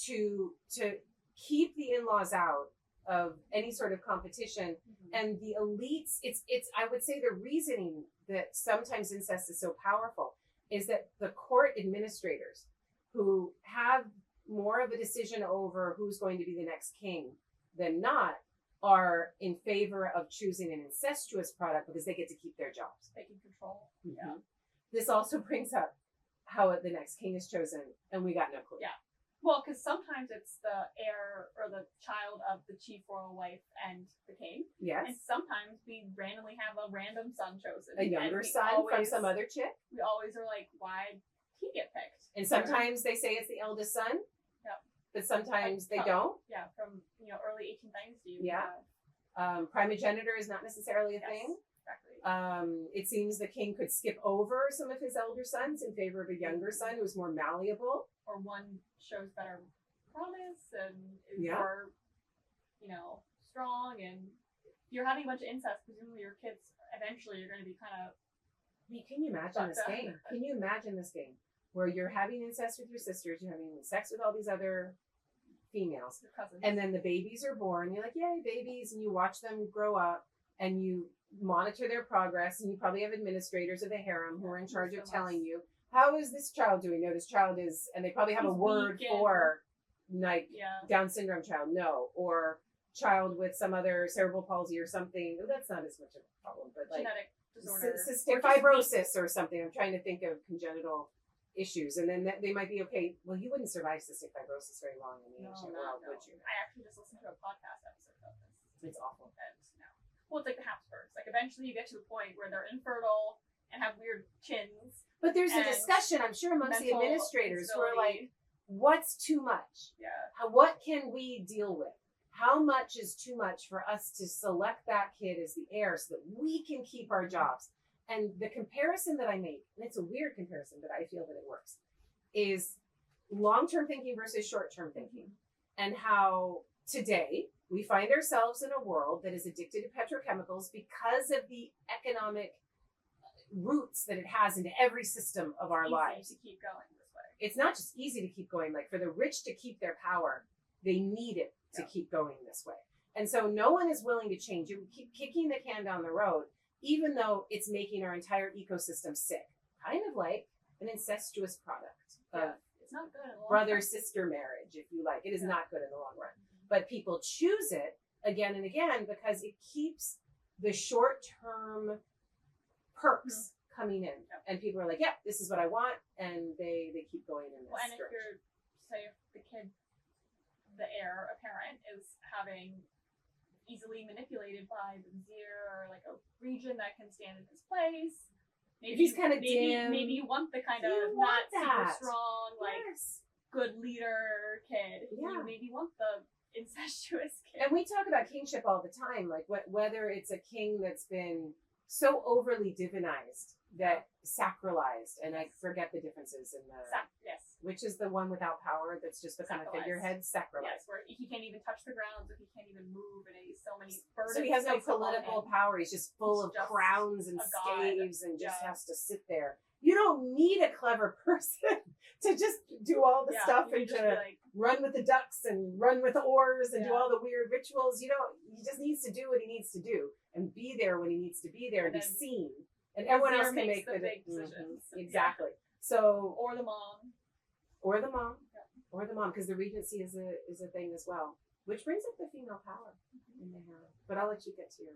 to keep the in-laws out of any sort of competition. And the elites, it's I would say the reasoning that sometimes incest is so powerful is that the court administrators who have more of a decision over who's going to be the next king than not are in favor of choosing an incestuous product because they get to keep their jobs. They can control. This also brings up how the next king is chosen, and we got no clue. Well, because sometimes it's the heir or the child of the chief royal wife and the king. Yes. And sometimes we randomly have a random son chosen. A younger son from some other chick. We always are like, why'd he get picked? And sometimes they say it's the eldest son. But sometimes they don't. Yeah, from early 18th dynasty. Primogeniture is not necessarily a thing. Exactly. It seems the king could skip over some of his elder sons in favor of a younger son who's more malleable. Or one shows better promise and is more, strong. And if you're having a bunch of incest, presumably your kids eventually are going to be kind of. Can you imagine this game? Can you imagine this game? where you're having incest with your sisters, you're having sex with all these other females, Your cousins. and then the babies are born. You're like, yay, babies, and you watch them grow up, and you monitor their progress, and you probably have administrators of the harem who are in charge of telling you, how is this child doing? No, this child is, and they probably have a word for, like, Down syndrome child, no, or child with some other cerebral palsy or something. That's not as much of a problem, but like genetic disorder, cystic fibrosis or something. I'm trying to think of congenital issues, and then they might be okay. Well, you wouldn't survive cystic fibrosis very long in the ancient world, would you? I actually just listened to a podcast episode about this. It's awful. And no. Well, it's like the Habsburgs. Like eventually, you get to the point where they're infertile and have weird chins. But there's a discussion, I'm sure, amongst the administrators who are like, "What's too much? Yeah. What can we deal with? How much is too much for us to select that kid as the heir so that we can keep our jobs?" And the comparison that I make, and it's a weird comparison, but I feel that it works, is long-term thinking versus short-term thinking. And how today we find ourselves in a world that is addicted to petrochemicals because of the economic roots that it has into every system of our lives. To keep going this way. It's not just easy to keep going. Like for the rich to keep their power, they need it to keep going this way. And so no one is willing to change. You keep kicking the can down the road, even though it's making our entire ecosystem sick. Kind of like an incestuous product of it's not good in the long brother-sister marriage, if you like. It is not good in the long run. But people choose it again and again because it keeps the short-term perks coming in. And people are like, yeah, this is what I want. And they keep going in this and direction. if you're, say, if the kid, the heir apparent, is having easily manipulated by the vizier or like a region that can stand in his place. Maybe he's kind of dim. Maybe you want the kind of not super strong, like good leader kid. Yeah. You maybe want the incestuous kid. And we talk about kingship all the time, like whether it's a king that's been so overly divinized that sacralized, and I forget the differences in the which is the one without power that's just the kind of figurehead, sacralized. Yes, where he can't even touch the ground, so he can't even move, and he's so many burdens. So he has no political power. He's just full of crowns and staves and just has to sit there. You don't need a clever person to just do all the stuff and to run with the ducks and run with the oars and do all the weird rituals. You don't. He just needs to do what he needs to do and be there when he needs to be there and be seen. And everyone else can make the big decisions. Exactly. So or the mom, because the regency is a thing as well, which brings up the female power in the harem. But I'll let you get to your.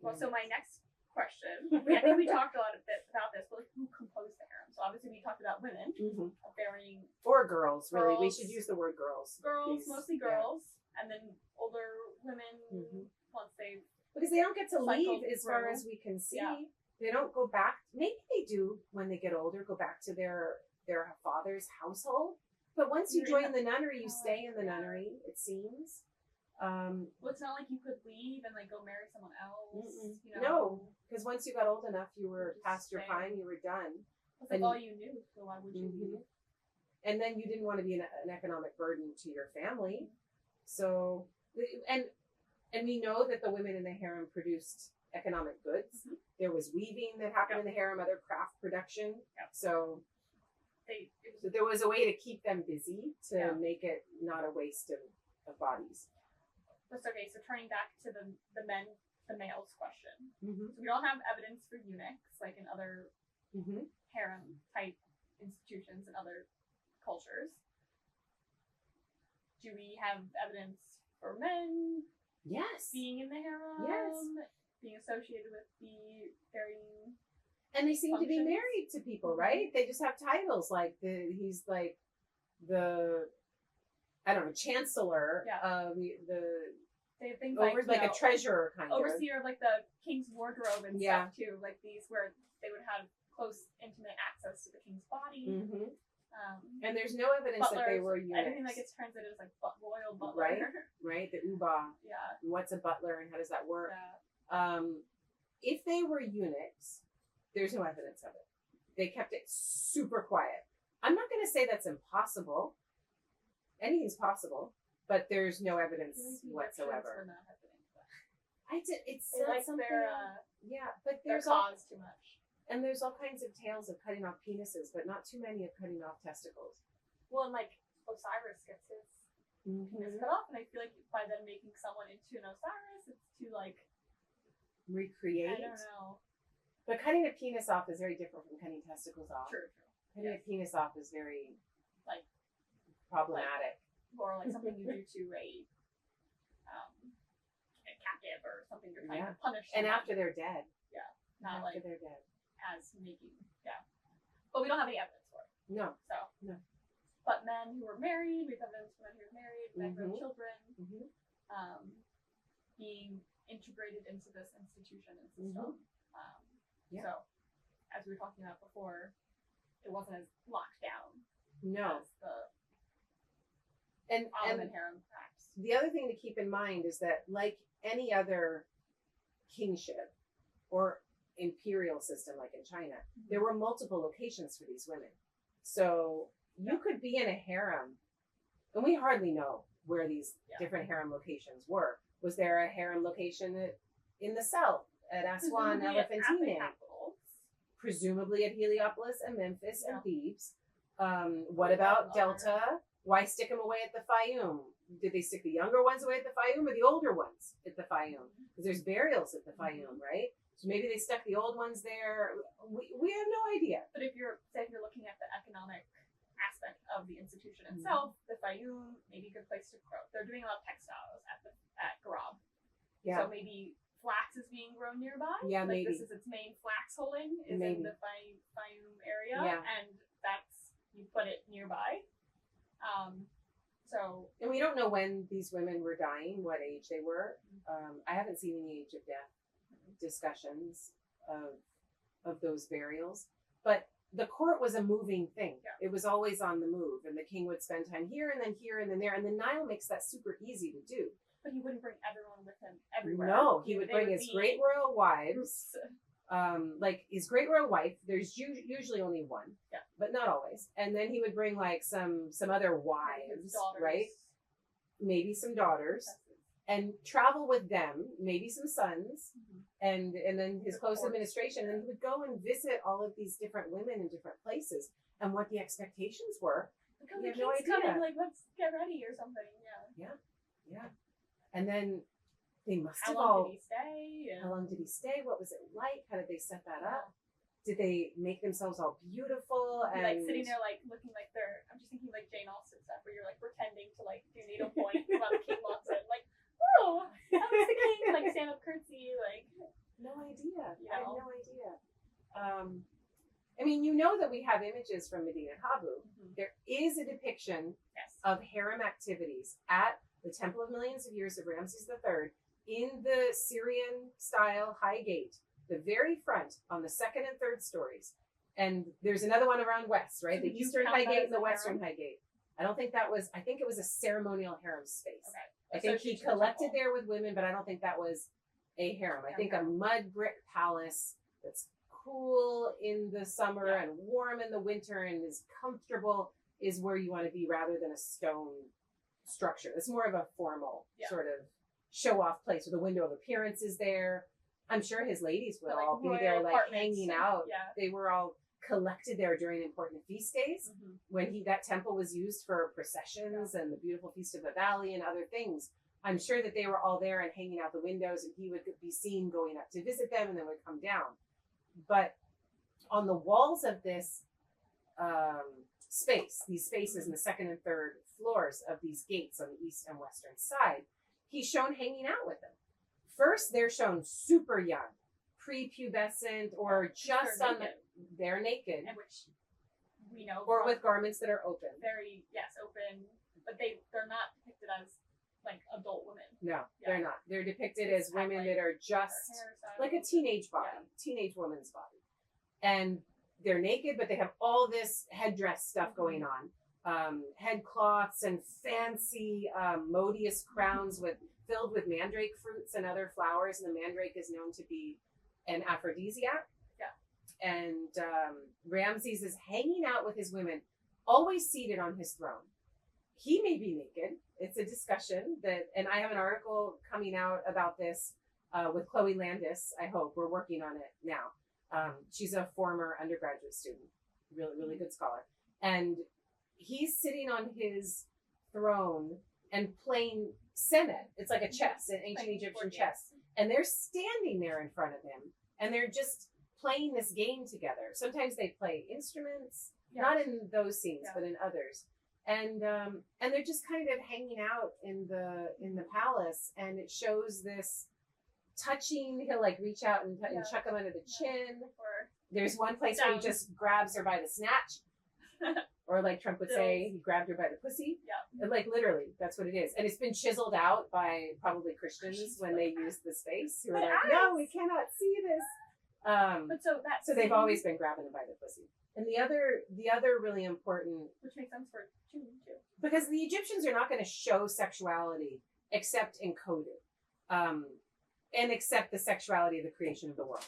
Well, so my next question, I think we talked a lot about this, but like who composed the harem? So obviously we talked about women of varying or girls. Really, we should use the word girls. Girls, mostly girls, and then older women once they because they don't get to leave as far as we can see. Yeah. They don't go back. Maybe they do when they get older. Go back to their father's household. But once you join the nunnery, you stay in the nunnery. It seems. Well, it's not like you could leave and like go marry someone else. You know? No, because once you got old enough, you were past your prime. You were done. That's all you knew. So why would you leave? And then you didn't want to be an economic burden to your family. So, and we know that the women in the harem produced economic goods. There was weaving that happened in the harem, other craft production. So there was a way to keep them busy to make it not a waste of bodies. That's okay. So turning back to the males question. So we don't have evidence for eunuchs like in other harem type institutions and other cultures. Do we have evidence for men? Yes. Being in the harem? Yes. Being associated with the varying and they seem to be married to people, right? They just have titles like he's like the I don't know, chancellor of the they have things like a treasurer kind overseer of like the king's wardrobe and stuff too, like these where they would have close intimate access to the king's body. And there's no evidence that they were eunuchs. Everything that gets translated as like royal butler. Right, the uba. Yeah. What's a butler and how does that work? Yeah. If they were eunuchs, there's no evidence of it. They kept it super quiet. I'm not going to say that's impossible. Anything's possible, but there's no evidence whatsoever. It's not something. But their there's cause too much. And there's all kinds of tales of cutting off penises, but not too many of cutting off testicles. Well, and like Osiris gets his penis cut off, and I feel like by then making someone into an Osiris, it's to like recreate. I don't know. But cutting a penis off is very different from cutting testicles off. True. Cutting a penis off is very like problematic. Or like something you do to a captive or something you're trying to punish someone. And after they're dead. Yeah. Not after like they're dead. As making but we don't have any evidence for it. No. So but men who were married, we have evidence for men who were married, men who have children, being integrated into this institution and system. So as we were talking about before, it wasn't as locked down as the Almond harem, perhaps. The other thing to keep in mind is that, like any other kingship or imperial system, like in China, there were multiple locations for these women. So you could be in a harem, and we hardly know where these different harem locations were. Was there a harem location in the south at Aswan, Elephantine? Presumably at Heliopolis and Memphis and Thebes. What about Delta? Why stick them away at the Fayum? Did they stick the younger ones away at the Fayum or the older ones at the Fayum? Because there's burials at the Fayum, right? So maybe they stuck the old ones there. We have no idea. But if you're looking at the economic aspect of the institution itself, the Fayum may be a good place to grow. They're doing a lot of textiles at Garab. So maybe flax is being grown nearby. Yeah, like maybe. This is its main flax holding is in the Fayum area. Yeah. And you put it nearby. And we don't know when these women were dying, what age they were. I haven't seen any age of death discussions of those burials. But the court was a moving thing. Yeah. It was always on the move, and the king would spend time here and then there. And the Nile makes that super easy to do. But he wouldn't bring everyone with him everywhere. No, he would bring his great royal wives. Like his great royal wife, there's usually only one, but not always. And then he would bring like some other wives, right? Maybe some daughters, and travel with them. Maybe some sons, and then his close administration. And he would go and visit all of these different women in different places, and what the expectations were. We have no idea. Coming, like, let's get ready or something. Yeah. And then they must have all. How long did he stay? How long did he stay? What was it like? How did they set that up? Did they make themselves all beautiful and like sitting there like looking like they're? I'm just thinking like Jane Austen stuff where you're like pretending to like do needlepoint while the king walks in, like, oh, how does the king like stand up curtsy? Like, no idea. I have no idea. I mean, you know that we have images from Medina Habu. There is a depiction of harem activities at the Temple of Millions of Years of Ramses III in the Syrian-style high gate, the very front on the second and third stories. And there's another one around west, right? So the eastern high gate and the western high gate. I think it was a ceremonial harem space. Okay. I think he collected there with women, but I don't think that was a harem. I think a mud brick palace that's cool in the summer and warm in the winter and is comfortable is where you want to be rather than a stone structure. It's more of a formal sort of show-off place with a window of appearances there. I'm sure his ladies would all be there like hanging out. They were all collected there during important feast days when that temple was used for processions and the beautiful Feast of the Valley and other things. I'm sure that they were all there and hanging out the windows, and he would be seen going up to visit them and then would come down. But on the walls of this these spaces in the second and third floors of these gates on the east and western side, he's shown hanging out with them. First, they're shown super young, prepubescent, or just they're naked. And which we know. Or with garments that are open. Very, open. But they're not depicted as like adult women. No, they're not. They're depicted as women that are just like a teenage body, teenage woman's body. And they're naked, but they have all this headdress stuff going on. Head cloths and fancy modius crowns filled with mandrake fruits and other flowers. And the mandrake is known to be an aphrodisiac. Yeah. And Ramses is hanging out with his women, always seated on his throne. He may be naked. It's a discussion and I have an article coming out about this with Chloe Landis. I hope we're working on it now. She's a former undergraduate student, really, really good scholar. And he's sitting on his throne and playing senet. It's like a chess, an ancient Egyptian chess. And they're standing there in front of him, and they're just playing this game together. Sometimes they play instruments, not in those scenes, but in others. And they're just kind of hanging out in the palace, and it shows this touching. He'll like reach out and chuck him under the chin. There's one place where he just grabs her by the snatch. Or like Trump would say, he grabbed her by the pussy. Yeah. And like literally, that's what it is. And it's been chiseled out by probably Christians when they use the space. Who are like, no, we cannot see this. But so they've always been grabbing him by the pussy. And the other really important, which makes sense for June too, because the Egyptians are not going to show sexuality except encoded, and except the sexuality of the creation of the world.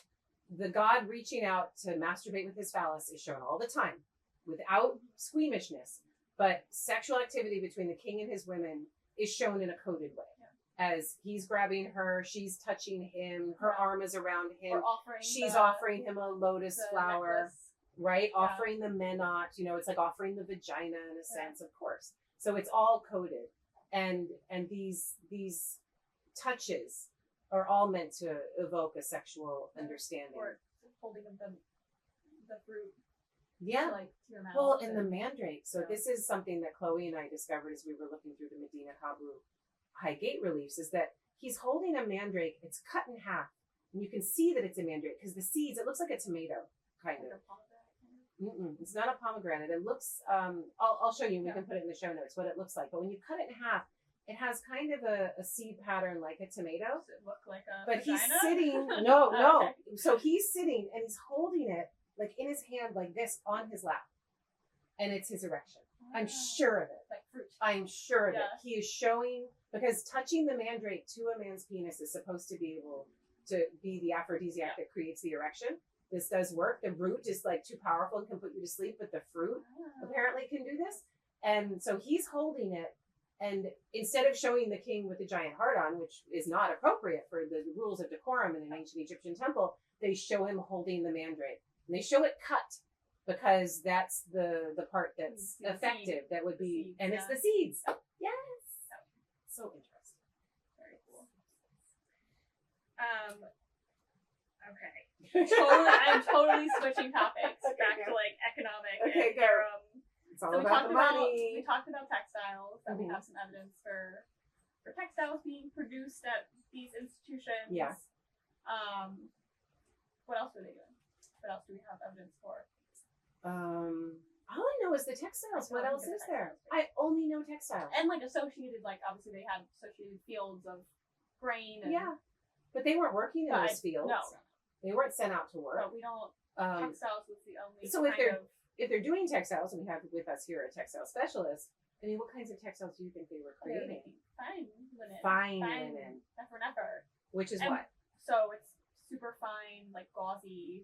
The god reaching out to masturbate with his phallus is shown all the time, without squeamishness, but sexual activity between the king and his women is shown in a coded way. As he's grabbing her, she's touching him, her arm is around him, she's offering him a lotus flower, necklace. Right? Yeah. Offering the menot, it's like offering the vagina in a sense, of course. So it's all coded. And these touches are all meant to evoke a sexual understanding. Or holding of the fruit. Yeah. To your mouth. Well, in the mandrake. So this is something that Chloe and I discovered as we were looking through the Medina Kabu high gate reliefs, is that he's holding a mandrake. It's cut in half. And you can see that it's a mandrake because the seeds, it looks like a tomato, kind of. It's not a pomegranate. It looks, I'll show you. We can put it in the show notes what it looks like. But when you cut it in half, it has kind of a seed pattern like a tomato. Does it look like a But vagina? he's sitting, no. Okay. So he's sitting and he's holding it like in his hand like this on his lap. And it's his erection. I'm sure of it. Like fruit. I'm sure of it. He is showing, because touching the mandrake to a man's penis is supposed to be able to be the aphrodisiac that creates the erection. This does work. The root is like too powerful and can put you to sleep, but the fruit apparently can do this. And so he's holding it. And instead of showing the king with a giant heart on, which is not appropriate for the rules of decorum in an ancient Egyptian temple, they show him holding the mandrake. And they show it cut because that's the part that's effective. That would be, and it's the seeds. Yes. So interesting. Very cool. Okay. I'm totally switching topics back to like economic and harem. It's all about the money. We talked about textiles, that we have some evidence for textiles being produced at these institutions. Yeah. What else were they doing? What else do we have evidence for? All I know is the textiles. What else is there? I only know textiles. And like associated, like obviously they had associated fields of grain. And, but they weren't working in those fields. No. They weren't sent out to work. But we don't, textiles was the only so if they're doing textiles, and we have with us here a textile specialist, I mean, what kinds of textiles do you think they were creating? Fine linen. Fine linen. Never. Which is what? So it's super fine, like gauzy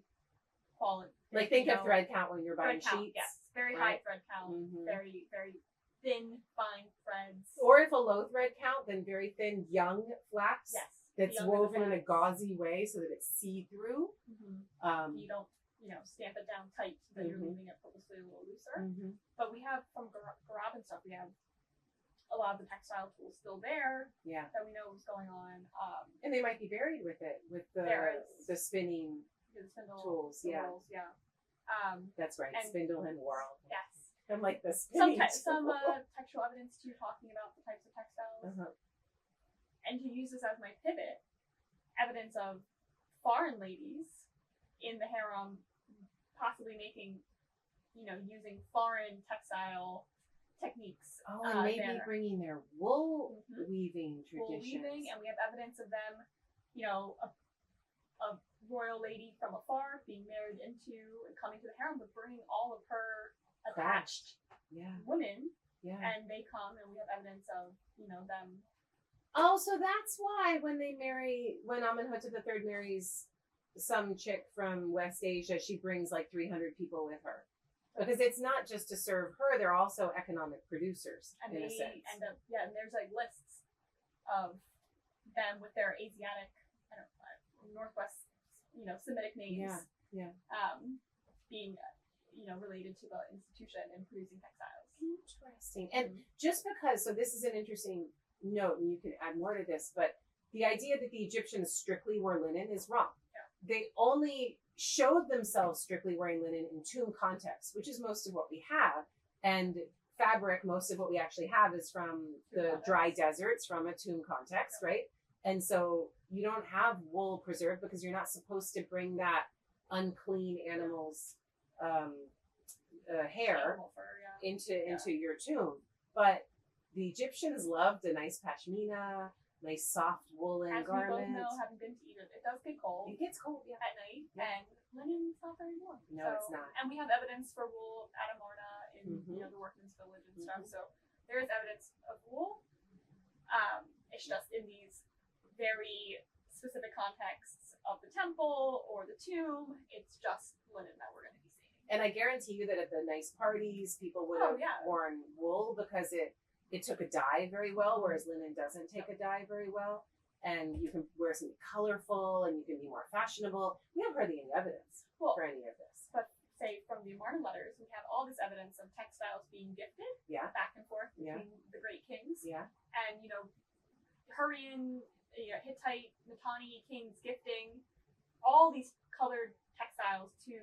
quality. Like think of thread count when you're buying sheets. Yes, very high thread count. Very, very thin, fine threads. Or if a low thread count, then very thin, young flax. Yes. That's woven in a gauzy way so that it's see-through. You don't, stamp it down tight so that you're leaving it purposely a little looser. But we have from Garab and stuff, we have a lot of the textile tools still there. Yeah. That we know was going on. And they might be buried with it, with the spinning tools. Rolls, that's right. Spindle and whirl. Yes. And like the spinning some textual evidence too, talking about the types of textiles. And to use this as my pivot, evidence of foreign ladies in the harem possibly making, using foreign textile techniques. Oh, and maybe bringing their wool weaving traditions. Wool weaving, and we have evidence of them, a royal lady from afar being married into and coming to the harem, but bringing all of her attached women. Yeah. And they come, and we have evidence of, them. Oh, so that's why when Amenhotep III marries some chick from West Asia, she brings like 300 people with her. Because it's not just to serve her, they're also economic producers, and in a sense. And there's like lists of them with their Asiatic, Northwest, Semitic names. being related to the institution and producing textiles. Interesting. And just because, so this is an interesting note, and you can add more to this, but the idea that the Egyptians strictly wore linen is wrong. Yeah. They only showed themselves strictly wearing linen in tomb contexts, which is most of what we have. And fabric, most of what we actually have is from the dry deserts, from a tomb context, right? And so you don't have wool preserved because you're not supposed to bring that unclean animal's hair into your tomb. But the Egyptians loved a nice pashmina, nice soft woolen garment. As we both know, having been to Egypt, it does get cold. It gets cold, at night, and linen's not very warm. No, it's not. And we have evidence for wool at Amarna in the workman's village and stuff. So there is evidence of wool. It's just in these very specific contexts of the temple or the tomb. It's just linen that we're going to be seeing. And I guarantee you that at the nice parties, people would have worn wool because it took a dye very well, whereas linen doesn't take a dye very well. And you can wear something colorful and you can be more fashionable. We haven't hardly any evidence for any of this. But say from the Amarna letters, we have all this evidence of textiles being gifted back and forth between the great kings. Yeah. And, Hurrian, Hittite, Mitanni kings gifting all these colored textiles to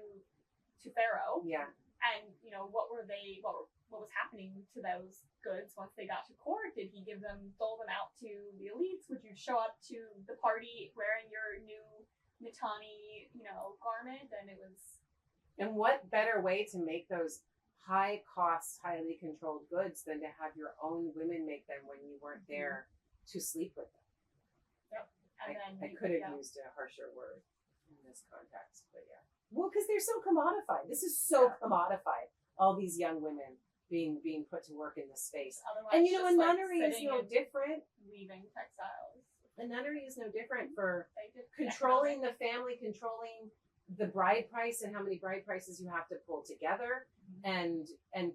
Pharaoh. Yeah. And, what was happening to those goods once they got to court? Did he dole them out to the elites? Would you show up to the party wearing your new Mitanni, garment? And it was... And what better way to make those high cost, highly controlled goods than to have your own women make them when you weren't there to sleep with them? Yep. And I could have used a harsher word in this context, but yeah. Well, because they're so commodified. This is so commodified. All these young women being put to work in this space. Otherwise, and a nunnery is no different. Weaving textiles. A nunnery is no different for controlling the family, controlling the bride price and how many bride prices you have to pull together, and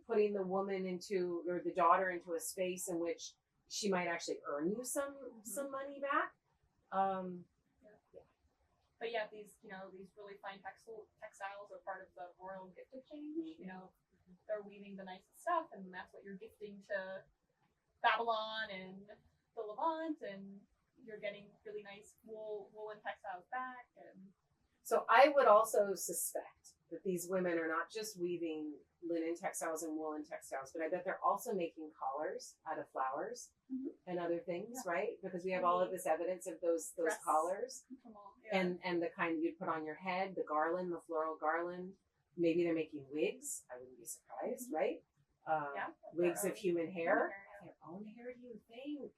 putting the woman or the daughter into a space in which she might actually earn you some money back. But yeah, these really fine textiles are part of the royal gift exchange. They're weaving the nicest stuff, and that's what you're gifting to Babylon and the Levant, and you're getting really nice woolen textiles back. And so I would also suspect that these women are not just weaving linen textiles and woolen textiles, but I bet they're also making collars out of flowers and other things, right? Because we have all of this evidence of those collars and the kind you'd put on your head, the garland, the floral garland. Maybe they're making wigs. I wouldn't be surprised, right? Wigs of human hair. Their own hair, do you think?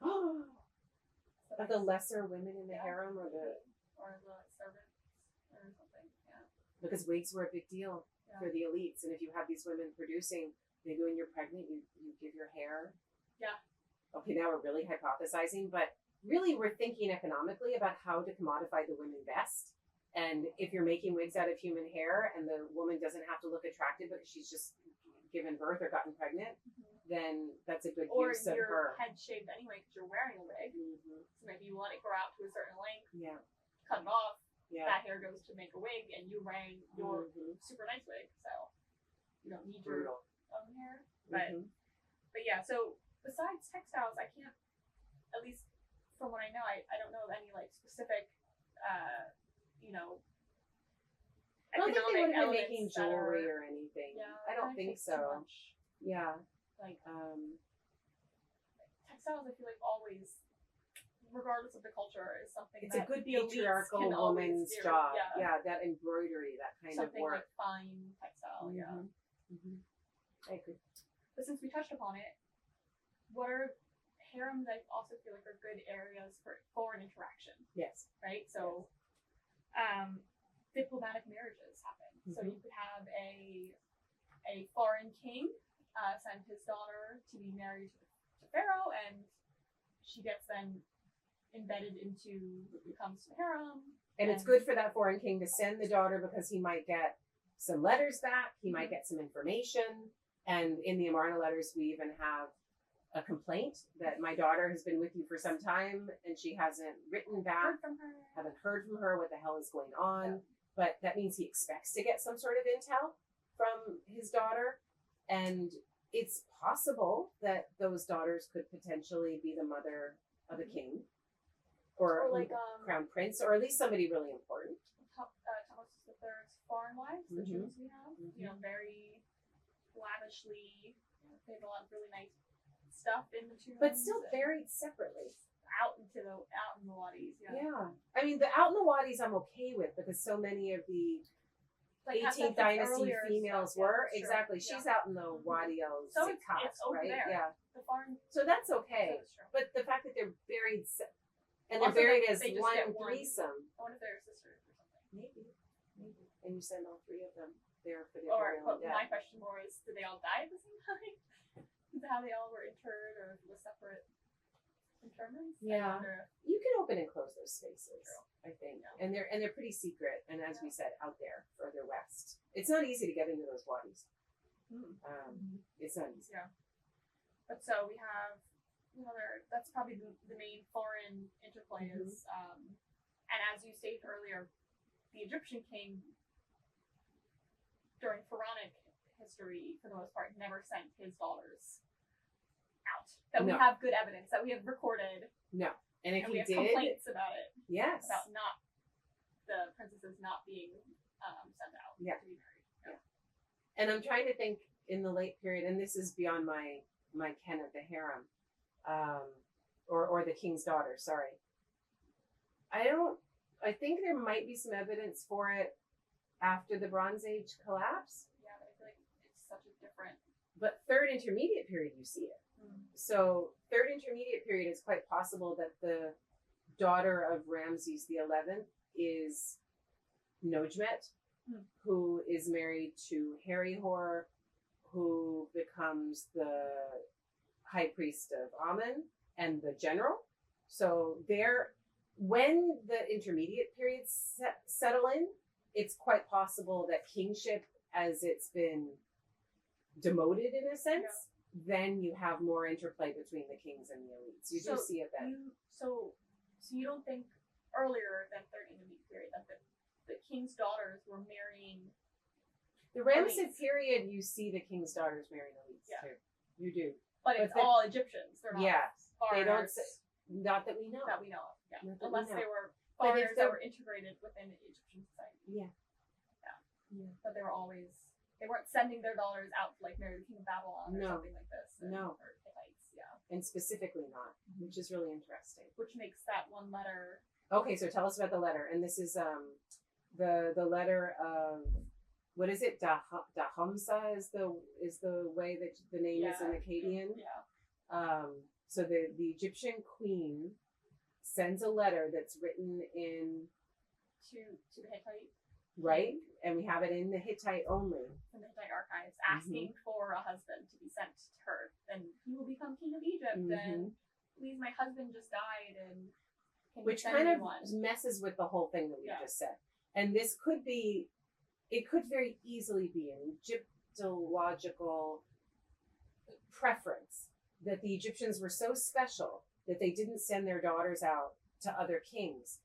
Oh, of the lesser women in the harem or the servants or something. Yeah. Because wigs were a big deal for the elites, and if you have these women producing, maybe when you're pregnant, you give your hair. Yeah. Okay, now we're really hypothesizing, but really we're thinking economically about how to commodify the women best. And if you're making wigs out of human hair and the woman doesn't have to look attractive because she's just given birth or gotten pregnant, then that's a good use of her. Or your head shaved anyway because you're wearing a wig. So maybe you let it grow out to a certain length, cut it off, that hair goes to make a wig, and you're wearing your super nice wig. So you don't need your own hair. But yeah, so besides textiles, I can't, at least from what I know, I don't know of any specific I don't think they would have been making jewelry or anything. I don't think so. Yeah. Textiles, I feel like always, regardless of the culture, is something it's a good patriarchal woman's job. Yeah, that embroidery, that kind something of work. Like fine textile, I agree. But since we touched upon it, what are harems? I also feel like are good areas for foreign interaction. Yes. Right? So diplomatic marriages happen. So you could have a foreign king send his daughter to be married to Pharaoh, and she gets then embedded becomes the harem. And it's good for that foreign king to send the daughter because he might get some letters back, he might get some information. And in the Amarna letters, we even have a complaint that my daughter has been with you for some time and she hasn't written back, haven't heard from her, what the hell is going on. but that means he expects to get some sort of intel from his daughter. And it's possible that those daughters could potentially be the mother of a king or like crown prince, or at least somebody really important. Thomas III's foreign wives, the Mhm. tombs we have, you know, very lavishly. They have a lot of really nice stuff in the tombs, But still and buried separately. out in the wadis. Yeah. I mean, the out in the wadis I'm okay with, because so many of the Like 18th that's dynasty earlier females stuff, were. sure. Exactly. Yeah. She's out in the Wadi al So it's Sikat, over right? there. Yeah. The farm. So that's okay. That's true. But the fact that they're buried and Also, they're buried they as just one get one. threesome. I wonder if they're sisters or something. Maybe. And you send all three of them there for their Or, burial but and death. my question more is, did they all die at the same time? Is that how they all were interred, or with separate interments? Yeah. You can open and close those spaces, True. I think. Yeah. And they're pretty secret, and as we said, out there further west. It's not easy to get into those wadis. It's not easy. Yeah. But so we have another, that's probably the main foreign interplay is, and as you stated earlier, the Egyptian king during pharaonic history, for the most part, never sent his daughters out. That we No. have good evidence, that we have recorded, No. And if and we he have did, complaints about it, yes. about not, the princesses not being sent out Yeah. to be married. Yeah. And I'm trying to think in the late period, and this is beyond my ken of the harem, or the king's daughter. Sorry, I think there might be some evidence for it after the Bronze Age collapse, Yeah, but I feel like it's such a different. but third intermediate period you see it. So third intermediate period, it's quite possible that the daughter of Ramses the 11th is Nojmet, who is married to Herihor, who becomes the high priest of Amun and the general. So when the intermediate periods settle in, it's quite possible that kingship, as it's been demoted in a sense, then you have more interplay between the kings and the elites. You do see it then. So you don't think earlier than third intermediate period that the king's daughters were marrying The Ramesses elites. period, you see the king's daughters marrying elites too. You do. But it's But all Egyptians. They're not They don't foreigners say, not that we know. that we know of. Yeah. Not that we Unless know. they were But if foreigners they're- that were integrated within Egyptian society. Yeah. But they weren't sending their daughters out to like marry the king of Babylon or No. something like this. No. Or Hittites, And specifically not, which is really interesting. which makes that one letter. Okay, so tell us about the letter. And this is the letter of, what is it? Dahomsa is the way that the name is in Akkadian. Yeah. So the Egyptian queen sends a letter that's written in, To the Hittite. right? And we have it in the Hittite only. From the Hittite archives, asking for a husband to be sent to her, and he will become king of Egypt. And please, my husband just died, and can Which you send kind me of one? messes with the whole thing that we just said. And this could be, it could very easily be an Egyptological preference that the Egyptians were so special that they didn't send their daughters out to other kings.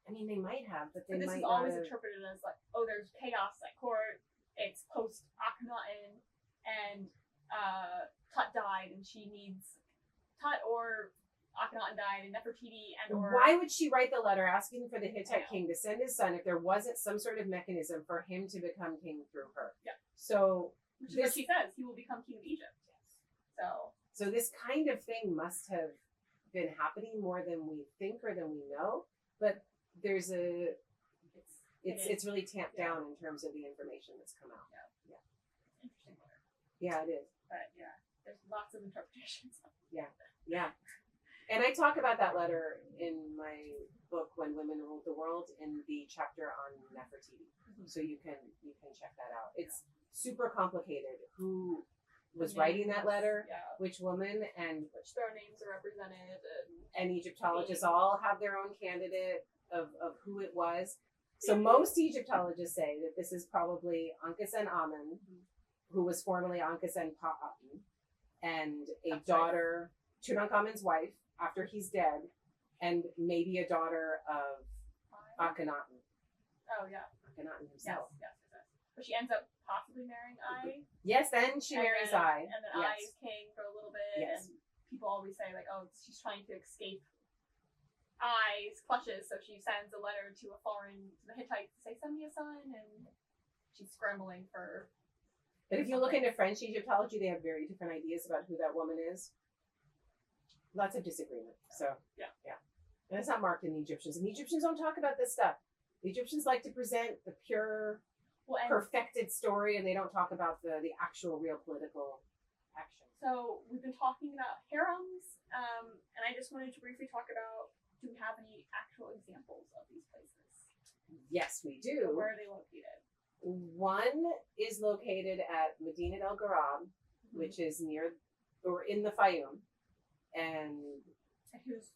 I mean, they might have, but they But this might is not always have. interpreted as like, oh, there's chaos at court. It's post Akhenaten, and Tut died, and she needs Tut or Akhenaten died, and Nefertiti, and or Why would she write the letter asking for the Hittite know. king to send his son if there wasn't some sort of mechanism for him to become king through her? Yeah. So which is what she says, he will become king of Egypt. So this kind of thing must have been happening more than we think or than we know, but there's it's really tamped down in terms of the information that's come out. Interesting letter. Yeah, it is. But there's lots of interpretations. Yeah. And I talk about that letter in my book, When Women Ruled the World, in the chapter on Nefertiti. So you can check that out. It's super complicated. Who was writing that letter, which woman, and which their names are represented, and Egyptologists all have their own candidate of who it was. So most Egyptologists say that this is probably Ankhesenamun, who was formerly Ankhesenpa'aten, and a daughter, Tutankhamun's wife, after he's dead, and maybe a daughter of Akhenaten. Oh yeah. Akhenaten himself. Yes. But she ends up possibly marrying Ai. Yes, then she marries Ai. And then Ai is king for a little bit. Yes. And people always say, like, oh, she's trying to escape Ai's clutches, so she sends a letter to the Hittites to say, send me a son, and she's scrambling for. But if you look into French Egyptology, they have very different ideas about who that woman is. Lots of disagreement. So yeah. And it's not marked in the Egyptians. And the Egyptians don't talk about this stuff. The Egyptians like to present the pure, perfected story, and they don't talk about the actual real political action. So we've been talking about harems, and I just wanted to briefly talk about, do we have any actual examples of these places? Yes, we do. So where are they located? One is located at Medina El Gharab, which is near or in the Fayum, and who's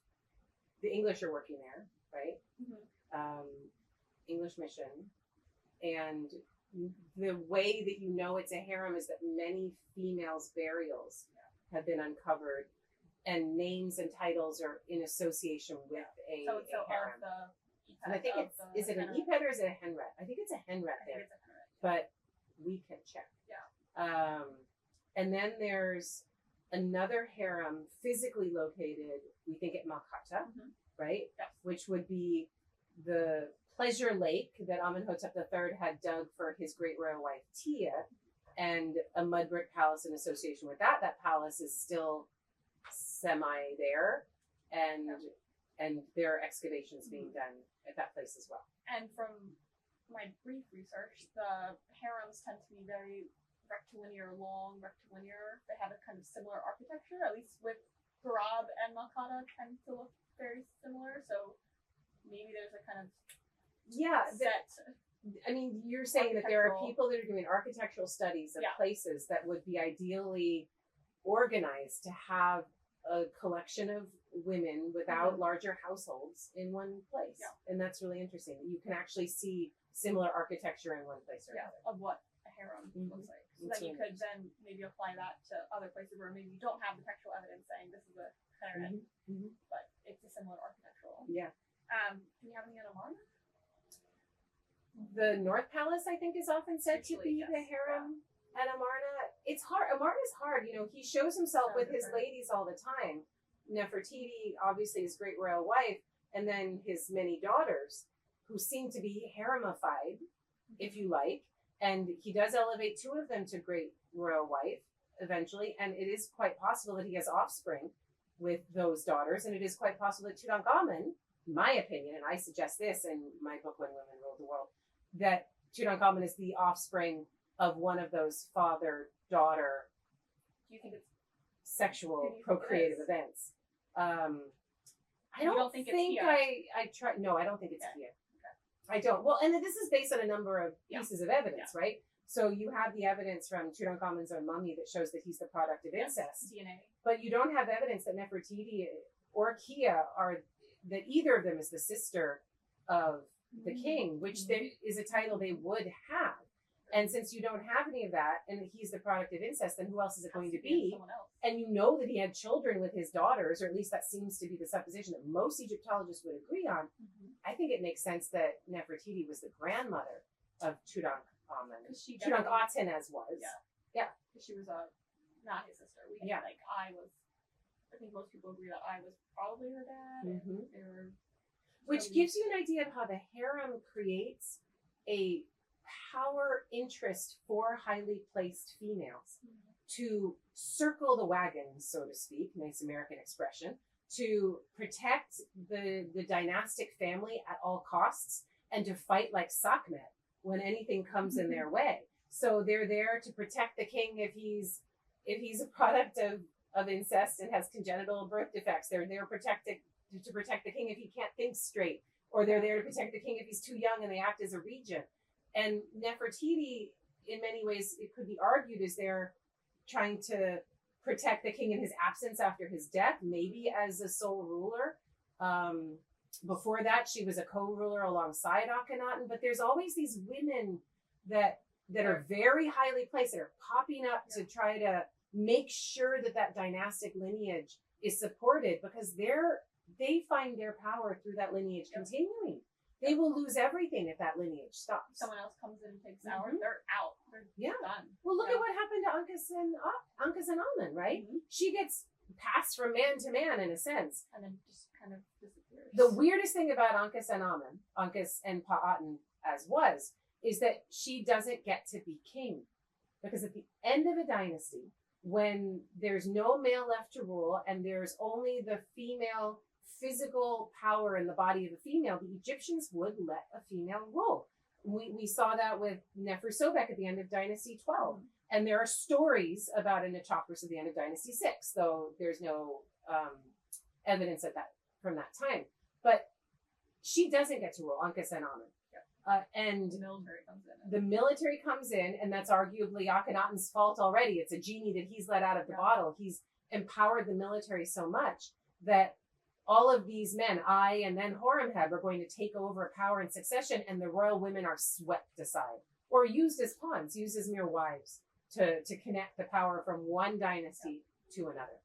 the English are working there, right? Mm-hmm. English mission, and the way that you know it's a harem is that many females' burials have been uncovered, and names and titles are in association with a harem. And I think is it an epet or is it a henret? I think it's a henret there, but we can check. Yeah. And then there's another harem physically located, we think at Malkata, right? Yes. Which would be the pleasure lake that Amenhotep III had dug for his great royal wife Tia, and a mud brick palace in association with that. That palace is still semi there, and there are excavations being done at that place as well. And from my brief research, the harems tend to be very rectilinear. They have a kind of similar architecture, at least with Gharab and Malkata tend to look very similar. So maybe there's a kind of set. I mean, you're saying that there are people that are doing architectural studies of places that would be ideally organized to have a collection of women without larger households in one place. Yeah. And that's really interesting. You can actually see similar architecture in one place or another. Of what a harem looks like. So then you could then maybe apply that to other places where maybe you don't have the textual evidence saying this is a harem, but it's a similar architectural. Yeah. Do you have any on Amarna? The North Palace, I think, is often said to be the harem at Amarna. It's hard. Amarna's hard. You know, he shows himself with his ladies all the time. Nefertiti, obviously, his great royal wife, and then his many daughters, who seem to be haremified, if you like. And he does elevate two of them to great royal wife eventually. And it is quite possible that he has offspring with those daughters. And it is quite possible that Tutankhamun, in my opinion, and I suggest this in my book, When Women Ruled the World, that Tutankhamun is the offspring of one of those father-daughter Do you think it's sexual procreative events. I don't think I try. No, I don't think it's Tia. I don't. Well, and this is based on a number of pieces of evidence, right? So you have the evidence from Tutankhamun's own mummy that shows that he's the product of incest. DNA. But you don't have evidence that Nefertiti or Kia that either of them is the sister of the king, which is a title they would have. And since you don't have any of that, and he's the product of incest, then who else is it going to be? And you know that he had children with his daughters, or at least that seems to be the supposition that most Egyptologists would agree on. I think it makes sense that Nefertiti was the grandmother of Tutankhamun. Tutankhaten as was. Yeah. Because she was not his sister. I think most people agree that I was probably her dad. Which gives you an idea of how the harem creates a power interest for highly placed females to circle the wagon, so to speak, nice American expression, to protect the dynastic family at all costs and to fight like Sekhmet when anything comes in their way. So they're there to protect the king if he's a product of incest and has congenital birth defects. They're there to protect the king if he can't think straight, or they're there to protect the king if he's too young and they act as a regent. And Nefertiti, in many ways, it could be argued, is there trying to protect the king in his absence after his death, maybe as a sole ruler. Before that, she was a co-ruler alongside Akhenaten. But there's always these women that are very highly placed, that are popping up to try to make sure that dynastic lineage is supported, because they find their power through that lineage continuing. They will lose everything if that lineage stops. Someone else comes in and takes ours, they're out. They're done. Well, look at what happened to Uncas and Almond, right? Mm-hmm. She gets passed from man to man in a sense. And then just kind of disappears. The weirdest thing about Uncas and Almond, Uncas and Pa'atan is that she doesn't get to be king. Because at the end of a dynasty, when there's no male left to rule and there's only the female physical power in the body of a female, the Egyptians would let a female rule. We saw that with Nefer Sobek at the end of Dynasty 12. And there are stories about a Nitocris at the end of Dynasty 6, though there's no evidence of that from that time. But she doesn't get to rule, Uncas and Almond. And the military comes in, and that's arguably Akhenaten's fault already. It's a genie that he's let out of the bottle. He's empowered the military so much that all of these men, and then Horemheb, are going to take over power and succession, and the royal women are swept aside or used as pawns, used as mere wives to connect the power from one dynasty to another.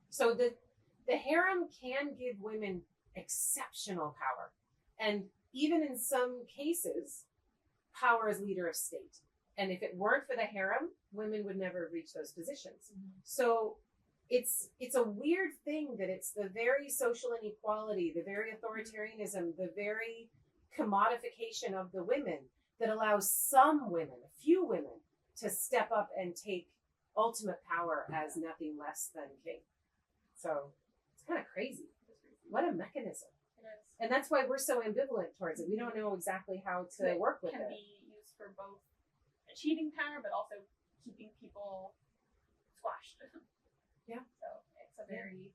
So the harem can give women exceptional power, and even in some cases, power as leader of state. And if it weren't for the harem, women would never reach those positions. Mm-hmm. So it's a weird thing that it's the very social inequality, the very authoritarianism, the very commodification of the women that allows some women, a few women, to step up and take ultimate power as nothing less than king. So it's kind of crazy. What a mechanism. It is. And that's why we're so ambivalent towards it. We don't know exactly how to work with it. It can be used for both achieving power, but also keeping people squashed. Yeah. So it's a very,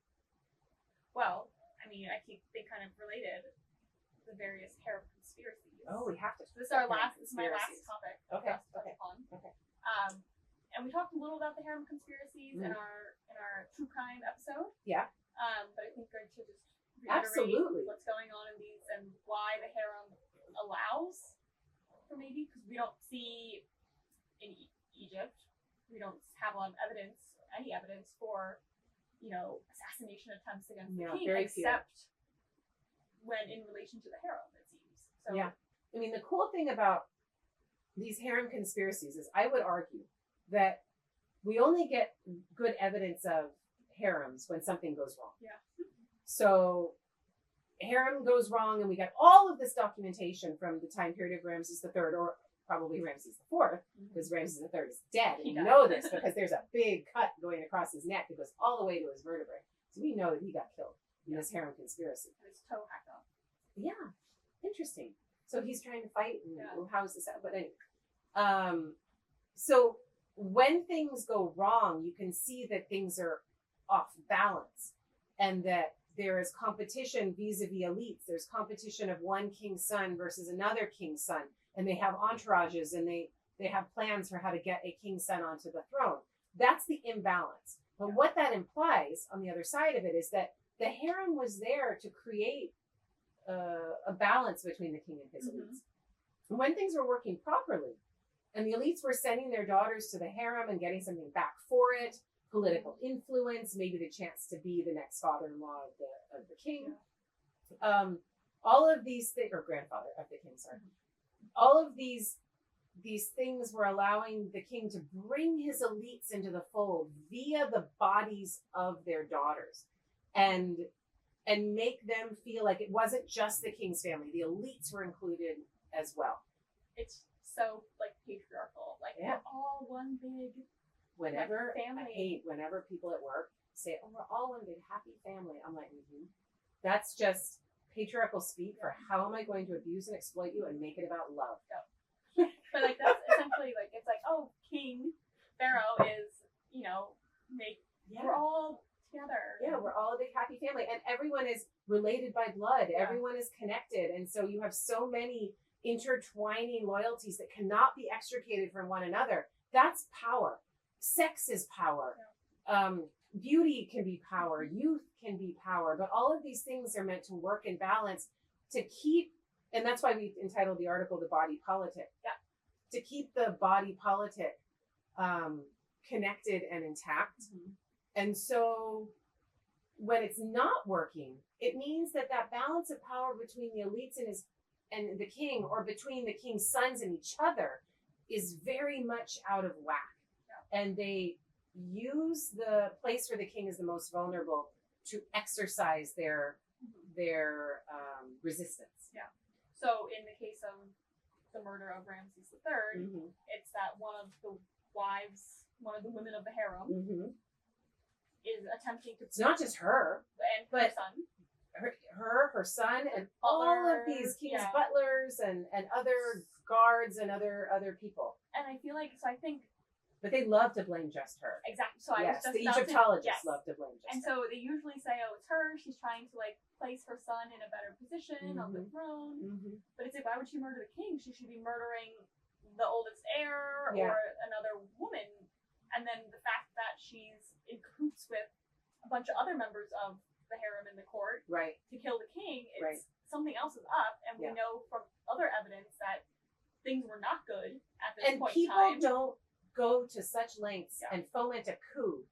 well, I mean, I think they kind of related the various harem conspiracies. Oh, we have to. This is my last topic. Okay. Okay. And we talked a little about the harem conspiracies in our true crime episode. Yeah. But I think good to just reiterate what's going on in these and why the harem allows for maybe, because we don't see in Egypt, we don't have a lot of any evidence for, assassination attempts against the king, except when in relation to the harem, it seems. So, yeah. I mean, the cool thing about these harem conspiracies is I would argue that we only get good evidence of harems when something goes wrong. Yeah. So harem goes wrong, and we get all of this documentation from the time period of Ramses III, or probably Ramses IV, because Ramses III is dead. And we know this because there's a big cut going across his neck that goes all the way to his vertebrae. So we know that he got killed in this harem conspiracy. And his toe hacked off. Yeah. Interesting. So he's trying to fight, and how's this out? But anyway. So when things go wrong, you can see that things are off balance, and that there is competition vis-a-vis elites. There's competition of one king's son versus another king's son, and they have entourages, and they have plans for how to get a king's son onto the throne. That's the imbalance. But what that implies on the other side of it is that the harem was there to create a balance between the king and his elites. And when things were working properly, and the elites were sending their daughters to the harem and getting something back for it, political influence, maybe the chance to be the next father-in-law of the king. All of these things, or grandfather of the king, sorry. All of these things were allowing the king to bring his elites into the fold via the bodies of their daughters, and make them feel like it wasn't just the king's family. The elites were included as well. It's so patriarchal. We're all one big family. Whenever people at work say, "Oh, we're all one big happy family," I'm like, that's just patriarchal speak for how am I going to abuse and exploit you and make it about love. But that's essentially it's King Pharaoh is we're all together. Yeah, we're all a big happy family, and everyone is related by blood. Yeah. Everyone is connected, and so you have so many intertwining loyalties that cannot be extricated from one another. That's power. Sex is power. Yeah. Beauty can be power. Youth can be power. But all of these things are meant to work in balance to keep, and that's why we entitled the article "The Body Politic." Yeah. To keep the body politic connected and intact. And so when it's not working, it means that balance of power between the elites and the king, or between the king's sons and each other, is very much out of whack. Yeah. And they use the place where the king is the most vulnerable to exercise their resistance. Yeah. So in the case of the murder of Ramses III, it's that one of the women of the harem, is attempting to. It's not just her, but her son. Her son, and all of these king's butlers and other guards and other people. And I feel like, so I think. But they love to blame just her. Exactly. So yes, I was just the Egyptologists love to blame just her. And so they usually say, oh, it's her. She's trying to like place her son in a better position on the throne. But it's like, why would she murder the king? She should be murdering the oldest heir or another woman. And then the fact that she's in cahoots with a bunch of other members of the harem in the court to kill the king, it's something else is up. And we know from other evidence that things were not good at this point in time. And people don't go to such lengths and foment a coup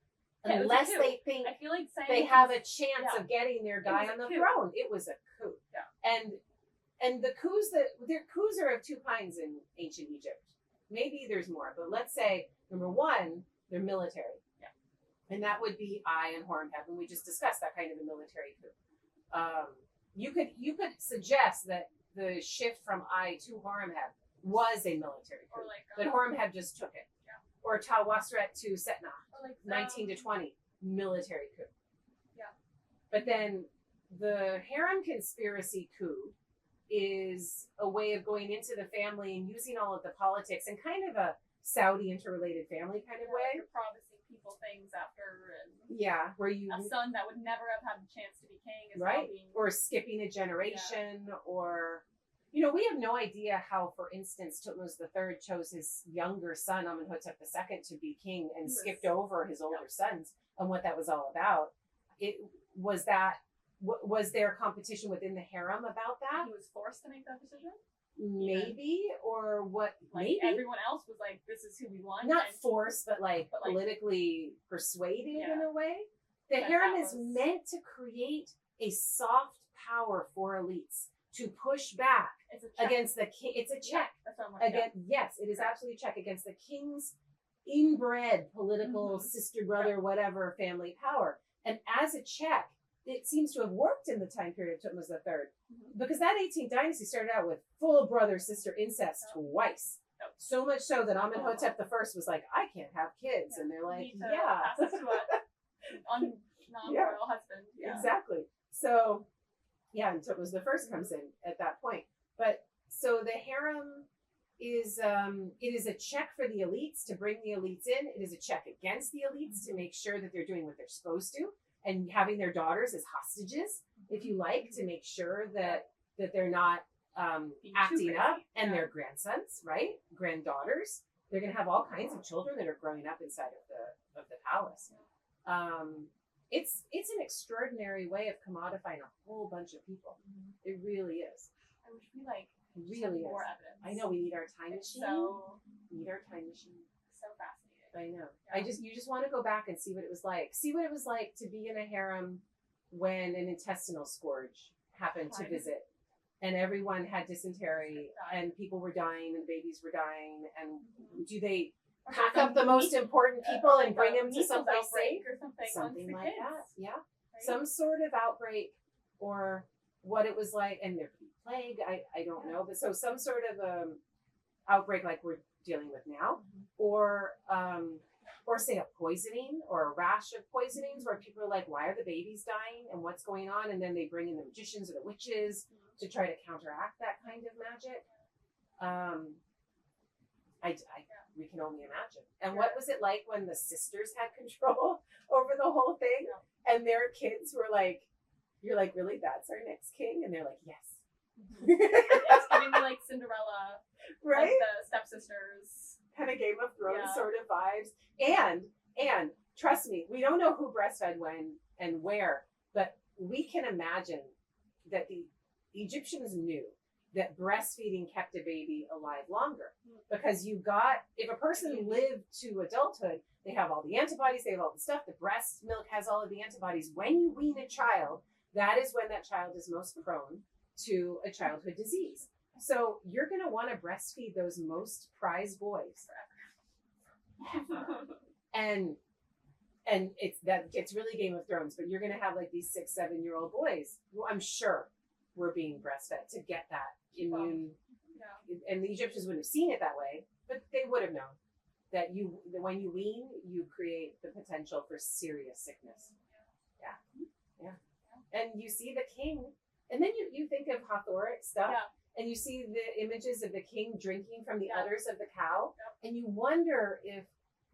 unless they think I feel like they have a chance of getting their guy on the throne. It was a coup. Yeah. And the coups are of two kinds in ancient Egypt. Maybe there's more, but let's say number one, they're military. Yeah. And that would be Ai and Horemheb, and we just discussed that kind of a military coup. You could suggest that the shift from Ai to Horemheb was a military coup, but Horemheb just took it. Or Tawasret to Setna, 19 to 20, military coup. Yeah. But then the harem conspiracy coup is a way of going into the family and using all of the politics in kind of a Saudi interrelated family kind of way. You're promising people things after. Where you a son that would never have had the chance to be king is right, being, or skipping a generation, or. You know, we have no idea how, for instance, Thutmose III chose his younger son, Amenhotep II, to be king and skipped over his older sons, and what that was all about. Was there competition within the harem about that? He was forced to make that decision? Maybe, or what? Like maybe. Everyone else was like, this is who we want. Not forced, but politically persuaded in a way. The harem is meant to create a soft power for elites to push back against the king. It's a check. Yes, it is absolutely a check against the king's inbred political sister, brother, whatever family power. And as a check, it seems to have worked in the time period of Thutmose III, because that 18th dynasty started out with full brother sister incest twice. So much so that Amenhotep I was like, I can't have kids, and they're like, pass this to a non-royal husband. Yeah. Exactly. So. Yeah, and Thutmose I comes in at that point. But so the harem is it is a check for the elites to bring the elites in. It is a check against the elites to make sure that they're doing what they're supposed to, and having their daughters as hostages, if you like, to make sure that they're not acting up, and their grandsons, right, granddaughters. They're going to have all kinds of children that are growing up inside of the palace. It's an extraordinary way of commodifying a whole bunch of people. It really is. I wish we really more is. evidence. I know we need our time machine. We need our time machine. So fascinating. I know. Yeah. You just want to go back and see what it was like. See what it was like to be in a harem when an intestinal scourge happened to visit, and everyone had dysentery, and people were dying, and babies were dying, and do they pack up the most important people and bring them to someplace safe or something like kids. that? Yeah, right? Some sort of outbreak, or what it was like, and there could be plague. I don't know, but so some sort of outbreak like we're dealing with now, or say a poisoning or a rash of poisonings where people are like, why are the babies dying and what's going on? And then they bring in the magicians or the witches to try to counteract that kind of magic. We can only imagine. And what was it like when the sisters had control over the whole thing, and their kids were like, you're like, really, that's our next king? And they're like, yes. It's giving me like Cinderella, right? Like the stepsisters. Kind of Game of Thrones sort of vibes. And trust me, we don't know who breastfed when and where, but we can imagine that the Egyptians knew that breastfeeding kept a baby alive longer, because if a person lived to adulthood, They have all the antibodies. They have all the stuff. The breast milk has all of the antibodies. When you wean a child, that is when that child is most prone to a childhood disease. So you're going to want to breastfeed those most prized boys. And it's really Game of Thrones, but you're going to have like these 6-7-year-old boys who I'm sure were being breastfed to get that immune. And the Egyptians wouldn't have seen it that way, but they would have known that when you wean, you create the potential for serious sickness. Yeah. And you see the king, and then you think of Hathoric stuff, and you see the images of the king drinking from the udders of the cow, and you wonder if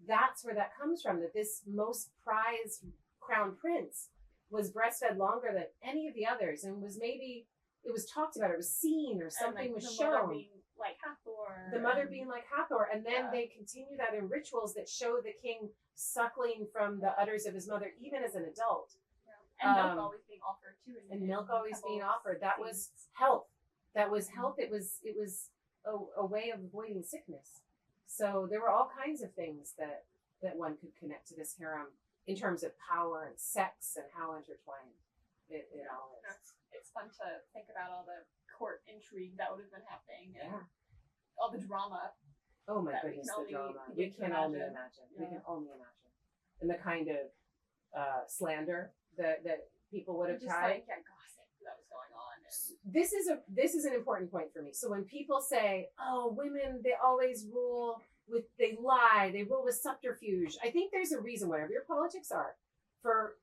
that's where that comes from, that this most prized crown prince was breastfed longer than any of the others, and it was talked about, it was seen, or something was shown. Like Hathor. The mother being like Hathor. And then they continue that in rituals that show the king suckling from the udders of his mother, even as an adult. And milk always being offered too. And milk always being offered. That was health. That was health. It was a way of avoiding sickness. So there were all kinds of things that one could connect to this harem in terms of power and sex and how intertwined it all is. It's fun to think about all the court intrigue that would have been happening and all the drama. Oh my goodness, the drama. We can only imagine. We can only imagine. And the kind of slander that people would have tried. Gossip that was going on. This is an important point for me. So when people say, "Oh, women, they always they lie, they rule with subterfuge," I think there's a reason, whatever your politics are, for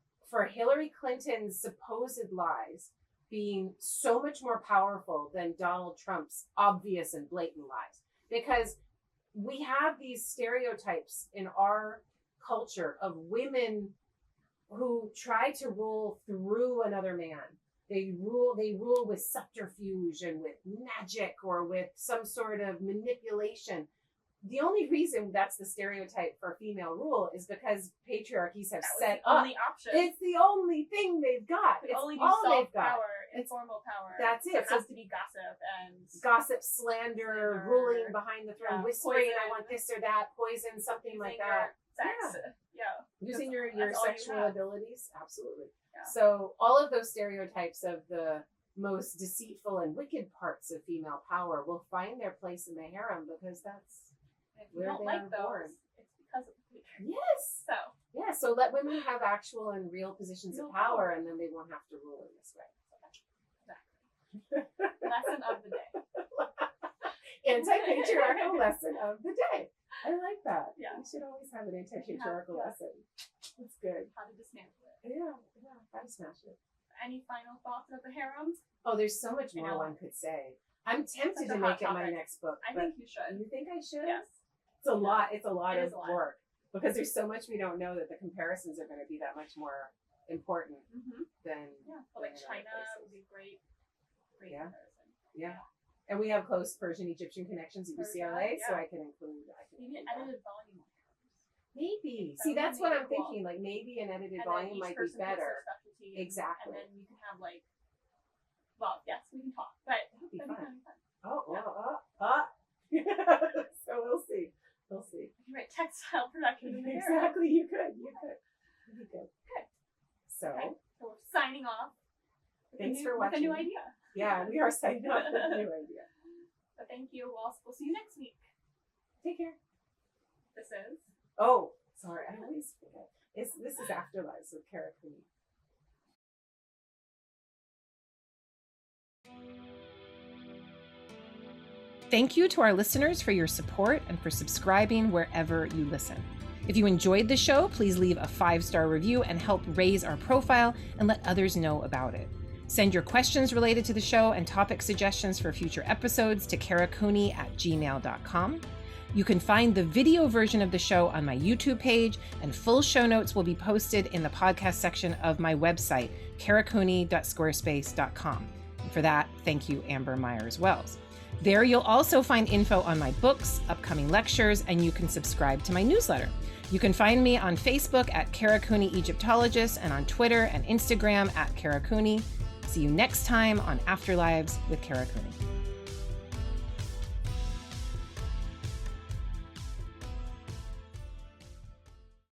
Hillary Clinton's supposed lies being so much more powerful than Donald Trump's obvious and blatant lies. Because we have these stereotypes in our culture of women who try to rule through another man. They rule with subterfuge and with magic or with some sort of manipulation. The only reason that's the stereotype for female rule is because patriarchies have set up. Only option. It's the only thing they've got. It's only all they've got. Power, informal power. That's it. So it has to be gossip and slander, ruling behind the throne, whispering, "I want this or that," poison, something like that. Sex. Using your sexual abilities, absolutely. Yeah. So all of those stereotypes of the most deceitful and wicked parts of female power will find their place in the harem, because that's if you don't like those, it's because of the patriarchy. Yes. So let women have actual and real positions of power, and then they won't have to rule in this way. Exactly. Lesson of the day. Anti-patriarchal lesson of the day. I like that. Yeah. We should always have an anti-patriarchal lesson. That's good. How to dismantle it. Yeah. How to smash it. Any final thoughts of the harem? Oh, there's so much more one could say. I'm tempted to make it my next book. I think you should. You think I should? Yes. It's a lot. It's a lot of work, because there's so much we don't know that the comparisons are going to be that much more important than. Well, like China would be great comparison. Yeah. And we have close Persian-Egyptian connections at UCLA, so I can include. Maybe an edited volume. Maybe. See, that's what I'm thinking. Like maybe an edited volume might be better. Exactly. And then you can have yes, we can talk, but that'd be fun. Fun. So we'll see. You can write textile production in there. Exactly. You could. Good. So we're signing off. Thanks for watching. With a new idea. Yeah, we are signing off with a new idea. So thank you. We'll see you next week. Take care. This is. Oh, sorry. I always forget. This is Afterlives with Kara Cooney. Thank you to our listeners for your support and for subscribing wherever you listen. If you enjoyed the show, please leave a 5-star review and help raise our profile and let others know about it. Send your questions related to the show and topic suggestions for future episodes to karacooney@gmail.com. You can find the video version of the show on my YouTube page, and full show notes will be posted in the podcast section of my website, karacooney.squarespace.com. And for that, thank you, Amber Myers-Wells. There you'll also find info on my books, upcoming lectures, and you can subscribe to my newsletter. You can find me on Facebook at Kara Cooney Egyptologist and on Twitter and Instagram at Kara Cooney. See you next time on Afterlives with Kara Cooney.